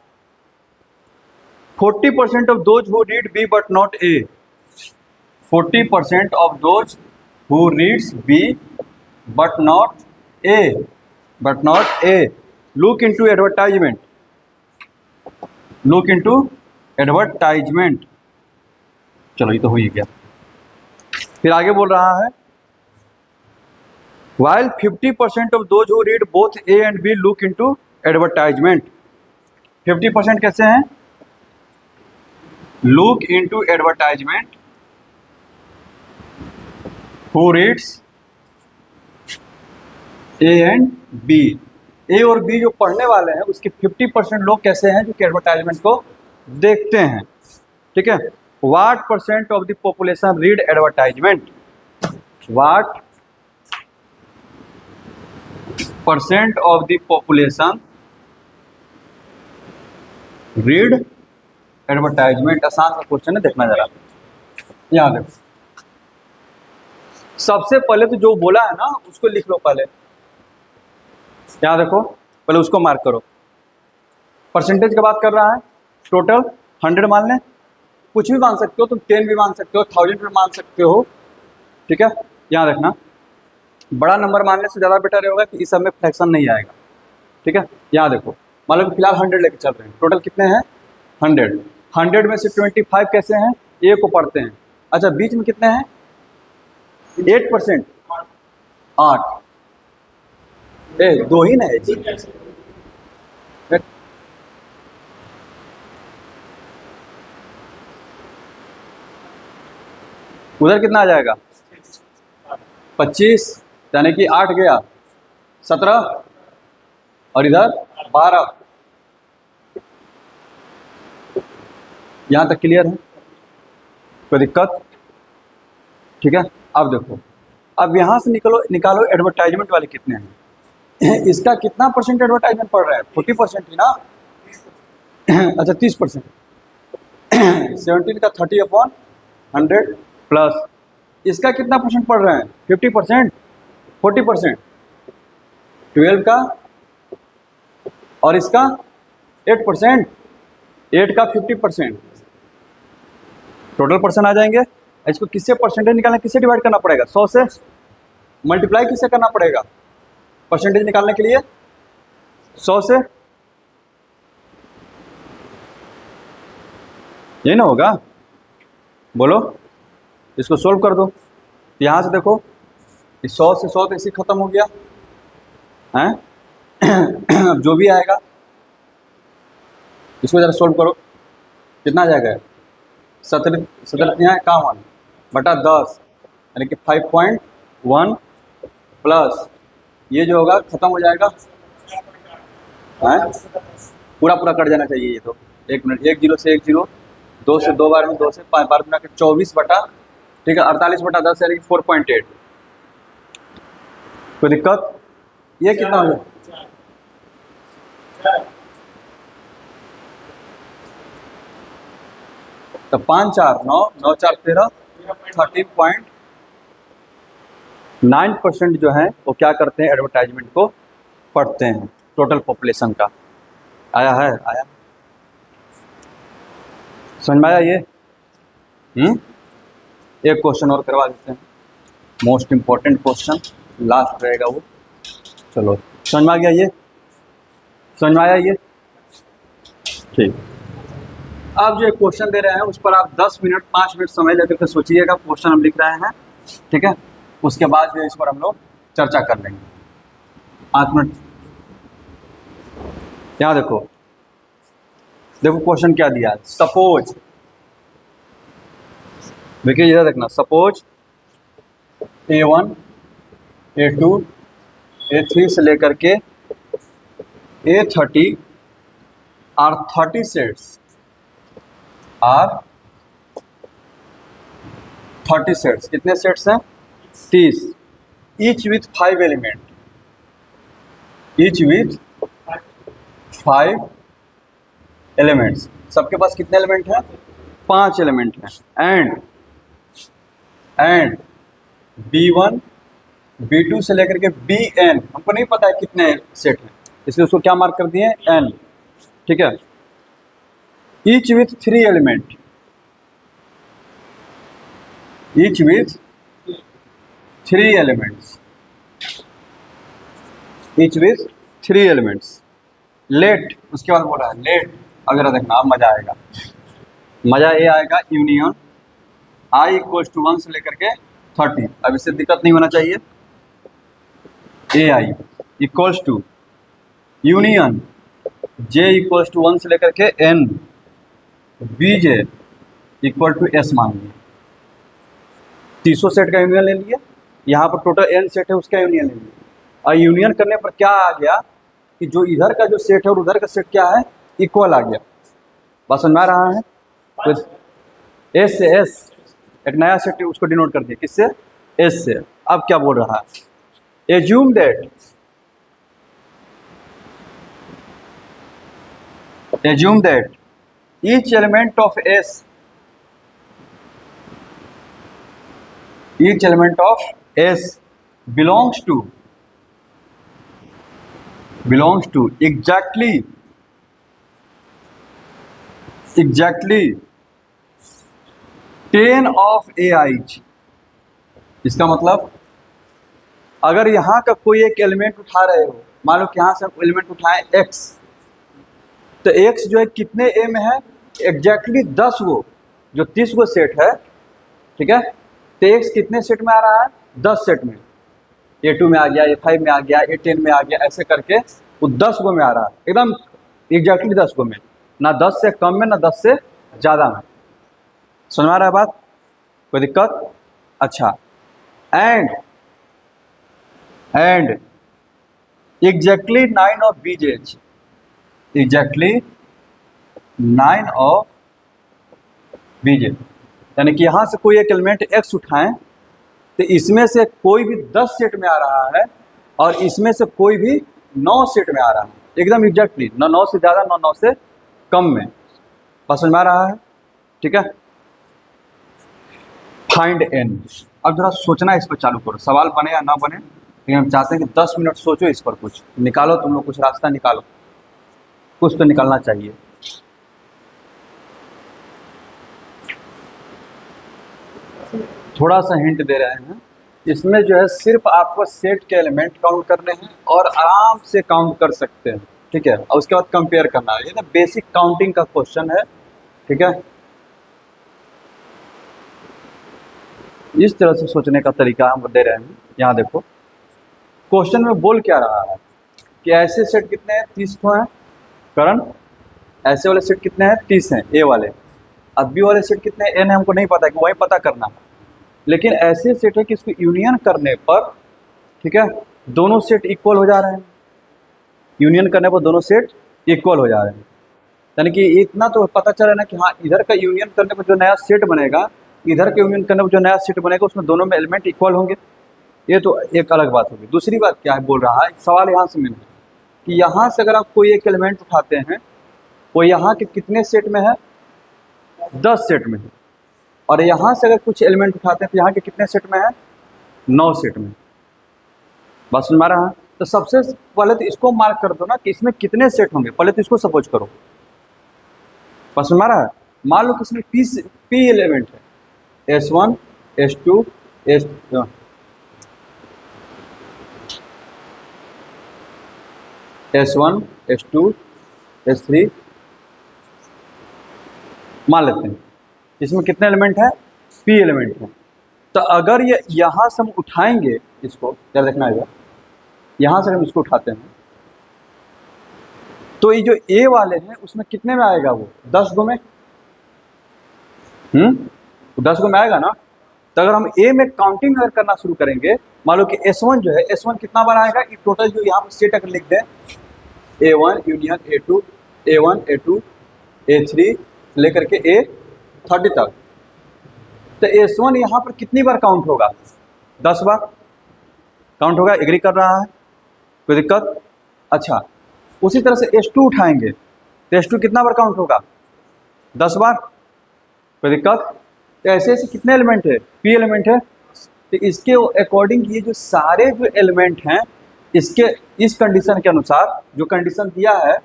40% of those who read B but not A, 40% of those who reads B but not A look into advertisement, look into advertisement. चलो ये तो हो ही गया। फिर आगे बोल रहा है while 50% of those who read both A and B look into advertisement, 50% कैसे हैं, look into advertisement, who reads A and B, A और B जो पढ़ने वाले हैं उसके 50% लोग कैसे हैं, जो कि एडवर्टाइजमेंट को देखते हैं, ठीक है। What % of the population read advertisement, what % of the population read advertisement। आसान सा क्वेश्चन है, देखना जरा। यहाँ देखो, सबसे पहले तो जो बोला है ना उसको लिख लो पहले। यहाँ देखो, पहले उसको मार्क करो। परसेंटेज की बात कर रहा है, टोटल 100 मान लें, कुछ भी मान सकते हो तुम, 10 भी मान सकते हो, 1000 भी मान सकते हो, ठीक है। यहाँ देखना, बड़ा नंबर मानने से ज़्यादा बेटर होगा कि इस सब में फ्रैक्शन नहीं आएगा, ठीक है। यहाँ देखो, मान लो कि फिलहाल 100 लेके चल रहे हैं, टोटल कितने हैं 100, 100 में से 25 कैसे हैं, ए को पढ़ते हैं। अच्छा, बीच में कितने हैं 8%, 8 दो ही ना है जी, उधर कितना आ जाएगा 25, यानी कि 8 गया 17 और इधर 12। यहाँ तक क्लियर है, कोई दिक्कत, ठीक है। अब देखो, अब यहाँ से निकालो एडवर्टाइजमेंट वाले कितने हैं। इसका कितना परसेंट एडवर्टाइजमेंट पड़ रहा है, 40% ही ना। अच्छा 30%, 17 का 30/100 प्लस इसका कितना परसेंट पड़ रहा है 50%, 40%, 12 का और इसका 8%, 8 का 50%, टोटल परसेंट आ जाएंगे। इसको किससे परसेंटेज निकालना, किससे डिवाइड करना पड़ेगा, 100 से मल्टीप्लाई किससे करना पड़ेगा परसेंटेज निकालने के लिए, 100 से, ये ना होगा, बोलो। इसको सोल्व कर दो, यहाँ से देखो, इस 100 से 100 तो इसी खत्म हो गया है। अब जो भी आएगा इसको जरा सोल्व करो, कितना आ जाएगा 17 बटा 10, यानी कि 5.1 प्लस ये जो होगा खत्म हो जाएगा, है पूरा कट जाना चाहिए ये तो। 1 मिनट, 1 0 से 1 0, 2 से 2 बार में 2 से 5 बार में 24 बटा, ठीक है, 48/10 यानी कि 4.8। कोई दिक्कत, ये कितना हो जाएगा, तो 5 4 9 9 4 13, 13.9% जो है वो क्या करते हैं, एडवर्टाइजमेंट को पढ़ते हैं, टोटल पॉपुलेशन का। आया है, आया समझ में आया ये। एक क्वेश्चन और करवा देते हैं, मोस्ट इम्पॉर्टेंट क्वेश्चन लास्ट रहेगा वो। चलो समझ में आ गया ये, समझ में आया ये, ठीक। आप जो एक क्वेश्चन दे रहे हैं उस पर आप 10 मिनट 5 मिनट समय लेकर के सोचिएगा, क्वेश्चन हम लिख रहे हैं, ठीक है। उसके बाद जो इस पर हम लोग चर्चा कर लेंगे 5 मिनट। यहाँ देखो, देखो क्वेश्चन क्या दिया है, सपोज, देखिए इधर देखना, सपोज A1 A2 A3 से लेकर के A30 are 30 sets are 30 sets, कितने सेट्स हैं? 30, each with 5 element, each with 5 elements. सबके पास कितने एलिमेंट हैं? 5 एलिमेंट हैं। एंड B1 B2 से लेकर के Bn, हमको नहीं पता है कितने सेट हैं, इसलिए उसको क्या मार्क कर दिए? n, ठीक है। Each with 3 element, each with 3 elements, each with 3 elements. Let, उसके बाद बोल रहा है लेट, अगर देखना अब मजा आएगा, मजा ये आएगा यूनियन i इक्वल्स टू 1 से लेकर के 30। अब इससे दिक्कत नहीं होना चाहिए। ai equals to union j equals to 1 से लेकर के n, bj equal to s मान लिया। 300 सेट का यूनियन ले लिए, यहाँ पर टोटल n सेट है उसका यूनियन ले लिया। और यूनियन करने पर क्या आ गया कि जो इधर का जो सेट है और उधर का सेट क्या है? इक्वल आ गया। बात समझ में आ रहा है? तो s से s एक नया सेट उसको डिनोट कर दिया, किससे? s से। अब क्या बोल रहा है? Assume that, assume that each element of s, each element of S belongs to exactly 10 of AIs। इसका मतलब अगर यहाँ का कोई एक एलिमेंट उठा रहे हो, मान लो कि यहाँ से एलिमेंट उठाएं x, तो x जो है कितने A में है? एग्जैक्टली 10 गो, जो 30 गो सेट है, ठीक है, तो x कितने सेट में आ रहा है? 10 सेट में। A2 में आ गया, A5 में आ गया, A10 में आ गया, ऐसे करके वो 10 गो में आ रहा है, एकदम एग्जैक्टली 10 गो में, ना 10 से कम में ना 10 से ज़्यादा में। समझ में आ रहा है बात? कोई दिक्कत? अच्छा। And exactly 9 of BJ, exactly 9 of BJ, यानी कि यहाँ से कोई एक एलिमेंट x उठाएं तो इसमें से कोई भी 10 सेट में आ रहा है और इसमें से कोई भी 9 सेट में आ रहा है, एकदम एग्जैक्टली, ना 9 से ज़्यादा ना 9 से कम में। बस समझ में आ रहा है? ठीक है। Find n। अब जरा सोचना इस पर चालू करो, सवाल बने या ना बने, लेकिन हम चाहते हैं कि 10 मिनट सोचो इस पर, कुछ निकालो, तुम लोग कुछ रास्ता निकालो, कुछ तो निकालना चाहिए। थोड़ा सा हिंट दे रहे हैं, इसमें जो है सिर्फ आपको सेट के एलिमेंट काउंट करने हैं और आराम से काउंट कर सकते हैं, ठीक है, और उसके बाद कंपेयर करना है। ये ना बेसिक काउंटिंग का क्वेश्चन है, ठीक है। इस तरह से सोचने का तरीका हम दे रहे हैं। यहाँ देखो क्वेश्चन में बोल क्या रहा है कि ऐसे सेट कितने हैं? 30 तो हैं करण, ऐसे वाले सेट कितने हैं? 30 हैं ए वाले। अब बी वाले सेट कितने n है हमको नहीं पता है, कि वही पता करना है। लेकिन ऐसे सेट है कि इसको यूनियन करने पर, ठीक है, दोनों सेट इक्वल हो जा रहे हैं, यूनियन करने पर दोनों सेट इक्वल हो जा रहे हैं। यानी कि इतना तो पता चला ना कि हाँ, इधर का यूनियन करने पर जो नया सेट बनेगा, इधर का यूनियन करने पर जो नया सेट बनेगा, उसमें दोनों में एलिमेंट इक्वल होंगे। ये तो एक अलग बात होगी। दूसरी बात क्या है बोल रहा है, सवाल यहाँ से मिल कि यहाँ से अगर आप कोई एक एलिमेंट उठाते हैं, वो यहाँ के कितने सेट में है? 10 सेट में है। और यहाँ से अगर कुछ एलिमेंट उठाते हैं तो यहाँ के कितने सेट में है? 9 सेट में। बात सुन पा रहा है? तो सबसे पहले तो इसको मार्क कर दो ना कि इसमें कितने सेट होंगे, पहले तो इसको सपोज करो। बात सुन पा रहा है? मान लो कि इसमें P एलिमेंट है, S1 S2 S1 S2 S3 मान लेते हैं। इसमें कितने एलिमेंट है? P एलिमेंट है। तो अगर ये यहाँ से हम उठाएंगे इसको, क्या देखना है, यहाँ से हम इसको उठाते हैं तो ये जो A वाले हैं उसमें कितने में आएगा? वो 10 गो में, 10 गो में आएगा ना। तो अगर हम A में काउंटिंग अगर करना शुरू करेंगे, मान लो कि S1 जो है, S1 कितना बार आएगा? ये टोटल जो यहाँ पर सेट अगर लिख दें, A1 union A2, A1 A2 A3 लेकर के A30 तक। तो S1 यहाँ पर कितनी बार काउंट होगा? 10 बार काउंट होगा। एग्री कर रहा है? कोई दिक्कत? अच्छा, उसी तरह से S2 उठाएंगे तो S2 कितना बार काउंट होगा? 10 बार। कोई दिक्कत? तो ऐसे ऐसे कितने एलिमेंट है? P एलिमेंट है। तो इसके अकॉर्डिंग ये जो सारे जो एलिमेंट हैं, इसके इस कंडीशन के अनुसार जो कंडीशन दिया है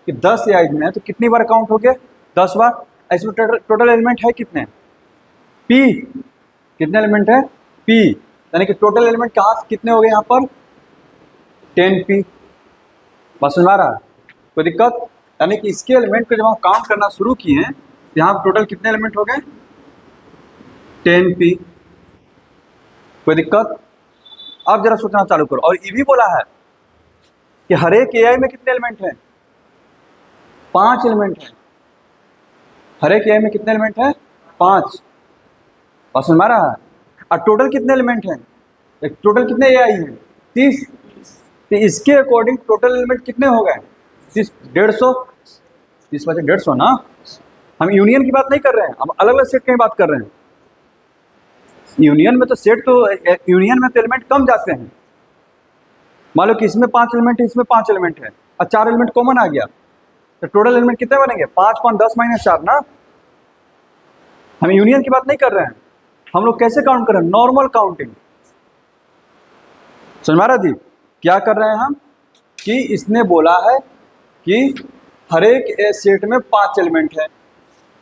कि 10 या में है, तो कितनी बार काउंट हो गए? 10 बार। इसमें टोटल एलिमेंट है कितने? P। कितने एलिमेंट है? P। यानी कि टोटल एलिमेंट कहाँ से कितने हो गए यहाँ पर? 10P। बस समझ आ रहा है? कोई दिक्कत? यानी कि इसके एलिमेंट को जब हम काउंट करना शुरू किए हैं तो यहाँ टोटल कितने एलिमेंट हो गए? 10P। कोई दिक्कत? अब जरा सोचना चालू करो। और ये भी बोला है कि हर एक AI में कितने एलिमेंट हैं? 5 एलिमेंट हैं। हर एक AI में कितने एलिमेंट हैं? 5। बात समझ में आ रहा है? और टोटल कितने एलिमेंट हैं? टोटल कितने AI हैं? 30। तो इसके अकॉर्डिंग टोटल एलिमेंट कितने हो गए? 30। 150। 30 बचे 150 ना। हम यूनियन की बात नहीं कर रहे हैं, हम अलग अलग सेट की बात कर रहे हैं। यूनियन में तो सेट तो यूनियन में तो एलिमेंट कम जाते हैं। मान लो कि इसमें 5 एलिमेंट है, इसमें 5 एलिमेंट है और 4 एलिमेंट कॉमन आ गया, तो टोटल एलिमेंट कितने बनेंगे? 5 5 10 -4 ना। हम यूनियन की बात नहीं कर रहे हैं, हम लोग कैसे काउंट कर रहे हैं? Normal counting. समझ में आ रहा दीप? क्या कर रहे हैं हम कि इसने बोला है कि हर एक सेट में 5 एलिमेंट है,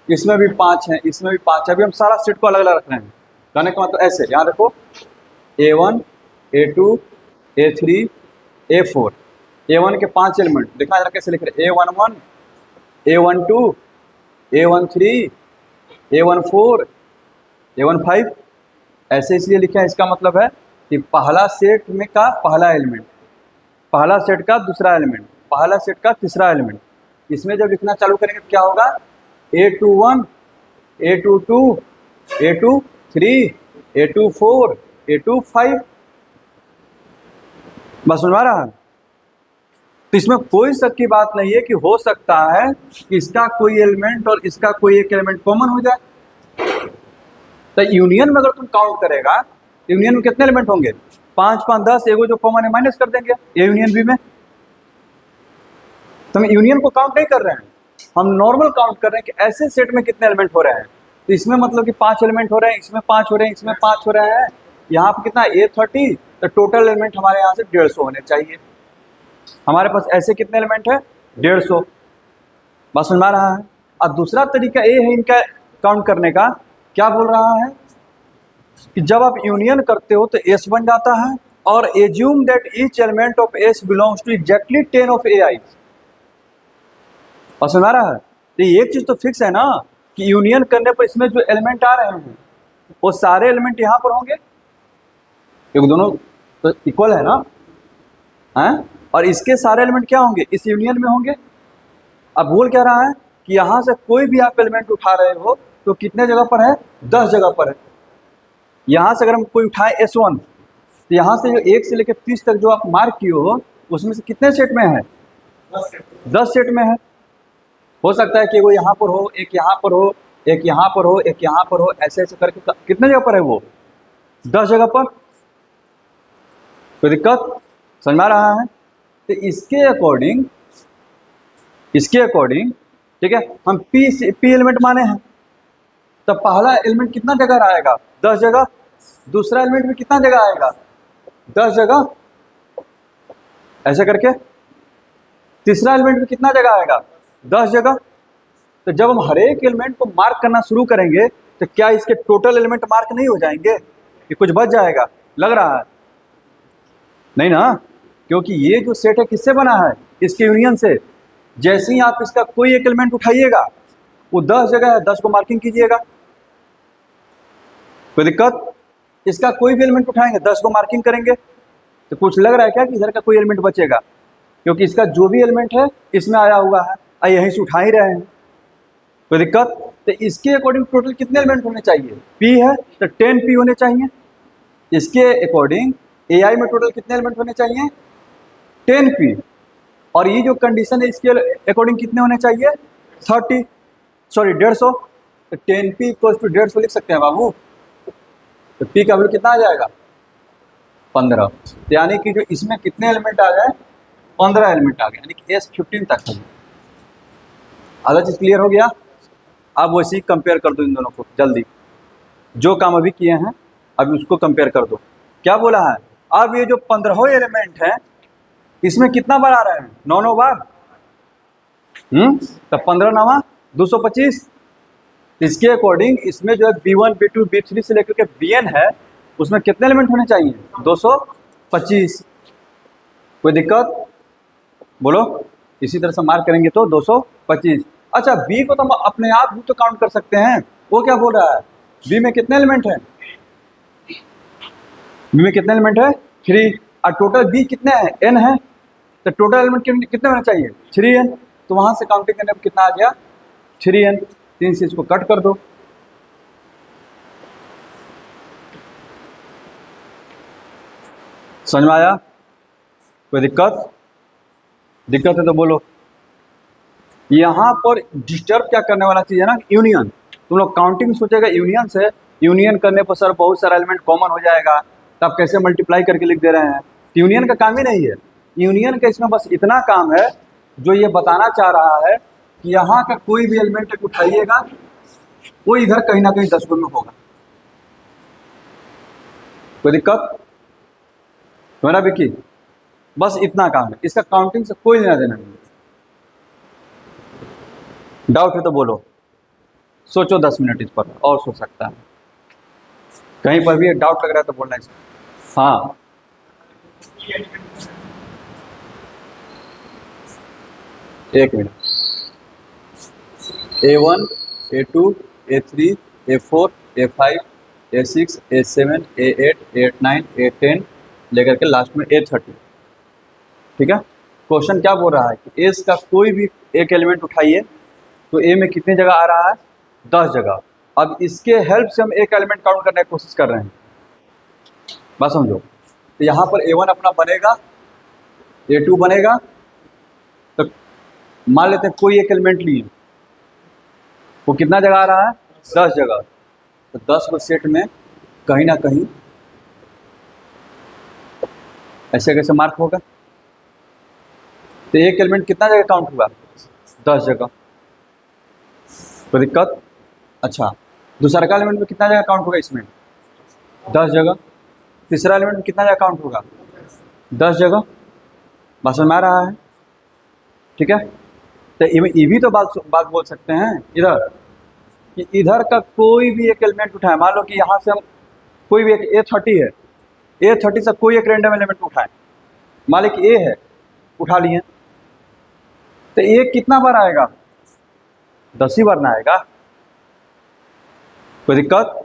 इसमें भी 5 है, इसमें भी 5 है। अभी हम सारा सेट को अलग अलग रख रहे हैं। कहने का मतलब ऐसे, यहाँ देखो A1 A2 A3 A4। A1 के 5 एलिमेंट देखा जरा कैसे लिख रहे हैं? A11 A12 A13 A14 A15। ऐसे इसलिए लिखा है, इसका मतलब है कि पहला सेट में का पहला एलिमेंट, पहला सेट का दूसरा एलिमेंट, पहला सेट का तीसरा एलिमेंट। इसमें जब लिखना चालू करेंगे तो क्या होगा? A21 A22 A23 A24 A25। बस समझ आ रहा है? तो इसमें कोई शक की बात नहीं है कि हो सकता है कि इसका कोई एलिमेंट और इसका कोई एक एलिमेंट कॉमन हो जाए। तो यूनियन में अगर तुम काउंट करेगा, यूनियन में कितने एलिमेंट होंगे? 5 5 10। एगो जो कॉमन है माइनस कर देंगे ए यूनियन बी में। तो हम यूनियन को काउंट नहीं कर रहे हैं, हम नॉर्मल काउंट कर रहे हैं कि ऐसे सेट में कितने एलिमेंट हो रहे हैं। तो इसमें मतलब कि 5 एलिमेंट हो रहे हैं, इसमें 5 हो रहे हैं, इसमें 5 हो रहे हैं, यहाँ पर कितना? A30। तो टोटल एलिमेंट हमारे यहाँ से 150 होने चाहिए। हमारे पास ऐसे कितने एलिमेंट है? 150। बस समझ में आ रहा है? अब दूसरा तरीका ये है इनका काउंट करने का। क्या बोल रहा है कि जब आप यूनियन करते हो तो S बन जाता है, और assume that each element of S belongs to exactly 10 of AI। और समझ आ रहा है? तो एक चीज तो फिक्स है ना कि यूनियन करने पर इसमें जो एलिमेंट आ रहे हैं वो सारे एलिमेंट यहाँ पर होंगे, क्योंकि दोनों तो इक्वल है ना, हैं? और इसके सारे एलिमेंट क्या होंगे? इस यूनियन में होंगे। अब बोल क्या रहा है कि यहाँ से कोई भी आप एलिमेंट उठा रहे हो तो कितने जगह पर है? 10 जगह पर है। यहाँ से अगर हम कोई उठाएं S1, तो यहाँ से जो 1 से लेकर 30 तक जो आप मार्क किए हो उसमें से कितने सेट में है? 10 सेट में है। हो सकता है कि वो यहाँ पर हो, एक यहाँ पर हो, एक यहाँ पर हो, एक यहाँ पर हो, ऐसे ऐसे करके कितने जगह पर है वो? 10 जगह पर। कोई दिक्कत? समझ में आ रहा है? तो इसके अकॉर्डिंग ठीक है, हम P एलिमेंट माने हैं, तो पहला एलिमेंट कितना जगह आएगा? 10 जगह। दूसरा एलिमेंट में कितना जगह आएगा? 10 जगह। ऐसे करके तीसरा एलिमेंट में कितना जगह आएगा? 10 जगह। तो जब हम हर एक एलिमेंट को मार्क करना शुरू करेंगे तो क्या इसके टोटल एलिमेंट मार्क नहीं हो जाएंगे? कि कुछ बच जाएगा? लग रहा है नहीं ना, क्योंकि ये जो सेट है किससे बना है? इसके यूनियन से। जैसे ही आप इसका कोई एक एलिमेंट उठाइएगा वो 10 जगह है, 10 को मार्किंग कीजिएगा। कोई दिक्कत? इसका कोई भी एलिमेंट उठाएंगे 10 को मार्किंग करेंगे। तो कुछ लग रहा है क्या कि इधर का कोई एलिमेंट बचेगा? क्योंकि इसका जो भी एलिमेंट है इसमें आया हुआ है, यहीं से उठा ही रहे हैं। कोई दिक्कत? तो इसके अकॉर्डिंग टोटल कितने एलिमेंट होने चाहिए? P है तो 10P होने चाहिए। इसके अकॉर्डिंग AI में टोटल कितने एलिमेंट होने चाहिए? 10P। और ये जो कंडीशन है इसके अकॉर्डिंग कितने होने चाहिए? 30, सॉरी 150। तो 10p इक्वल टू 150 लिख सकते हैं बाबू। तो p का वैल्यू कितना आ जाएगा? 15। यानी कि जो इसमें कितने एलिमेंट आ गए? 15 एलिमेंट आ गए, यानी कि S15 तक है। आधा चीज क्लियर हो गया? अब वैसे ही कंपेयर कर दो इन दोनों को जल्दी, जो काम अभी किए हैं अभी उसको कंपेयर कर दो। क्या बोला है? अब ये जो 15 एलिमेंट है इसमें कितना बार आ रहा है? 9 बार। तो 15 9 225। इसके अकॉर्डिंग इसमें जो है B1 B2 B3 से लेकर के Bn है उसमें कितने एलिमेंट होने चाहिए? 225। कोई दिक्कत? बोलो। इसी तरह से मार्क करेंगे तो 225। अच्छा, बी को तो हम अपने आप भी तो काउंट कर सकते हैं। वो क्या बोल रहा है? बी में कितने एलिमेंट है? बी में कितने एलिमेंट है? 3। और टोटल बी कितने हैं? n है। तो टोटल एलिमेंट कितने होने चाहिए? 3n। तो वहां से काउंटिंग करने में कितना आ गया? 3n। 3 से इसको कट कर दो। समझ में आया? कोई दिक्कत? दिक्कत है तो बोलो। यहाँ पर डिस्टर्ब क्या करने वाला चीज है ना, यूनियन। तुम लोग काउंटिंग सोचेगा यूनियन से, यूनियन करने पर सर बहुत सारा एलिमेंट कॉमन हो जाएगा, तो आप कैसे मल्टीप्लाई करके लिख दे रहे हैं? तो यूनियन का काम ही नहीं है। यूनियन का इसमें बस इतना काम है, जो ये बताना चाह रहा है कि यहाँ का कोई भी एलिमेंट उठाइएगा वो इधर कहीं ना कहीं 10 में होगा। कोई दिक्कत? मेरा विकी, बस इतना काम है, इसका काउंटिंग से कोई लेना देना नहीं। डाउट है तो बोलो, सोचो 10 मिनट इस पर, और सोच सकता है। कहीं पर भी डाउट लग रहा है तो बोलना इसमें। हाँ, एक minute. A1 A2 A3 A4 A5 A6 A7 A8 A9 A10 लेकर के लास्ट में A30। ठीक है। क्वेश्चन क्या बोल रहा है कि एस का कोई भी एक एलिमेंट उठाइए तो ए में कितनी जगह आ रहा है? 10 जगह। अब इसके हेल्प से हम एक एलिमेंट काउंट करने की कोशिश कर रहे हैं। बात समझो। तो यहाँ पर A1 अपना बनेगा, A2 बनेगा। तो मान लेते हैं कोई एक एलिमेंट लिए, वो कितना जगह आ रहा है? 10 जगह। तो 10 को सेट में कहीं ना कहीं ऐसे कैसे मार्क होगा? तो एक एलिमेंट कितना जगह काउंट हुआ? 10 जगह। कोई दिक्कत? अच्छा, दूसरा का एलिमेंट में कितना जगह काउंट होगा? इसमें 10 जगह। तीसरा एलिमेंट में कितना जगह काउंट होगा? 10 जगह। बस में आ रहा है। ठीक है। तो ये भी तो बात बोल सकते हैं इधर, कि इधर का कोई भी एक एलिमेंट उठाए। मान लो कि यहाँ से हम कोई भी एक A30 है, A30 से कोई एक रैंडम एलिमेंट उठाए। मान लो कि A है, उठा लिए। तो A कितना बार आएगा? 10 ही बार ना आएगा। कोई दिक्कत?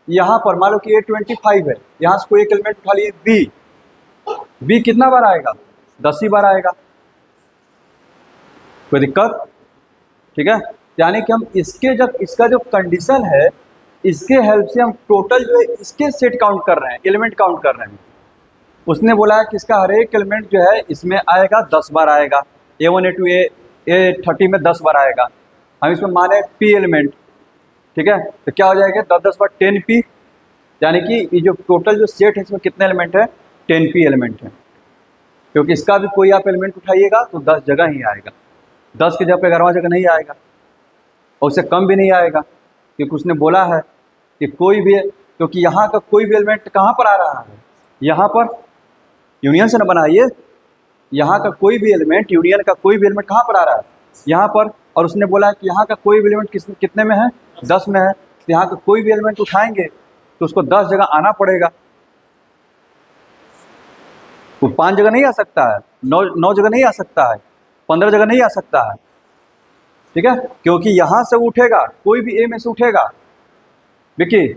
यहाँ पर मान लो कि A25 है, यहाँ से कोई एक एलिमेंट उठा लिए B कितना बार आएगा? 10 ही बार आएगा। कोई दिक्कत? ठीक है। यानी कि हम इसके जब इसका जो कंडीशन है इसके हेल्प से हम टोटल जो है इसके सेट काउंट कर रहे हैं, एलिमेंट काउंट कर रहे हैं। उसने बोला है कि इसका हर एक एलिमेंट जो है इसमें आएगा 10 बार आएगा। A1 A2 A30 में 10 बार आएगा। हम इसमें माने P एलिमेंट। ठीक है। तो क्या हो जाएगा? 10 बार 10P, यानी कि ये जो टोटल जो सेट है इसमें कितने एलिमेंट है? 10P एलिमेंट है। क्योंकि इसका भी कोई आप एलिमेंट उठाइएगा तो 10 जगह ही आएगा। 10 की जगह पे 11वां जगह नहीं आएगा, और उससे कम भी नहीं आएगा। क्योंकि उसने बोला है कि कोई भी, क्योंकि यहाँ का कोई भी एलिमेंट कहाँ पर आ रहा है? यहाँ पर। यूनियन से न बनाइए। यहाँ का कोई भी एलिमेंट, यूनियन का कोई भी एलिमेंट कहाँ पर आ रहा है? यहाँ पर। और उसने बोला है कि यहाँ का कोई भी एलिमेंट कितने में है? 10 में है। तो यहाँ का कोई भी एलिमेंट उठाएंगे तो उसको 10 जगह आना पड़ेगा। वो 5 जगह नहीं आ सकता है, 9 जगह नहीं आ सकता है, 15 जगह नहीं आ सकता है। ठीक है। क्योंकि यहाँ से उठेगा, कोई भी ए में से उठेगा। देखिए,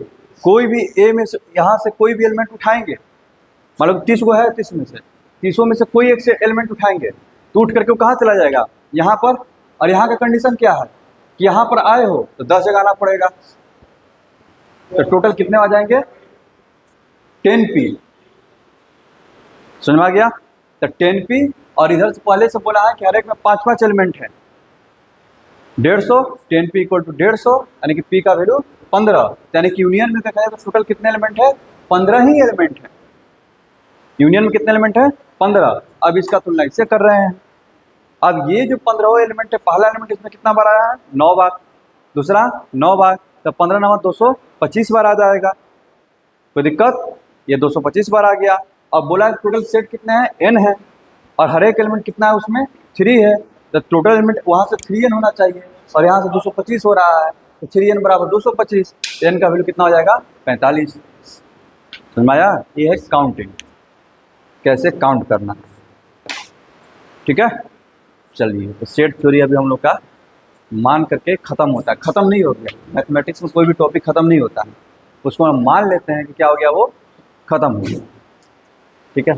कोई भी ए में से, यहाँ से कोई भी एलिमेंट उठाएंगे। मतलब 30 को है, 30 में से 30 में से कोई एक से एलिमेंट उठाएंगे तो उठ करके वो कहाँ चला जाएगा? यहाँ पर। और यहाँ का कंडीशन क्या है कि यहाँ पर आए हो तो 10 जगह आना पड़ेगा। तो टोटल कितने आ जाएंगे? 10P। समझ में आ गया? तो 10P और इधर से पहले से बोला है कि हर एक में 5 एलिमेंट है। 150 10p इक्वल टू 150 यानी कि p का वैल्यू 15, यानी कि यूनियन में देखा जाए तो टोटल कितने एलिमेंट है? 15 ही एलिमेंट है। यूनियन में कितने एलिमेंट है? 15। अब इसका तुलना इससे कर रहे हैं। अब ये जो 15 एलिमेंट है, पहला एलिमेंट इसमें कितना बार आया है? 9 बार। दूसरा 9 बार, तो 15 9 225 बार आ जाएगा। कोई दिक्कत? ये 225 बार आ गया। अब बोला टोटल सेट कितने हैं? n है, और हर एक एलिमेंट कितना है उसमें? 3 है। तो टोटल एलिमेंट वहाँ से 3n होना चाहिए, और यहाँ से 225 हो रहा है, तो 3n बराबर 225। n का वैल्यू कितना हो जाएगा? 45। समझ में आया? ये है काउंटिंग, कैसे काउंट करना। ठीक है, चलिए। तो सेट थ्योरी अभी हम लोग का मान करके ख़त्म होता है, ख़त्म नहीं हो गया। मैथमेटिक्स में कोई भी टॉपिक ख़त्म नहीं होता है, उसको हम मान लेते हैं कि क्या हो गया, वो ख़त्म हो गया। ठीक है।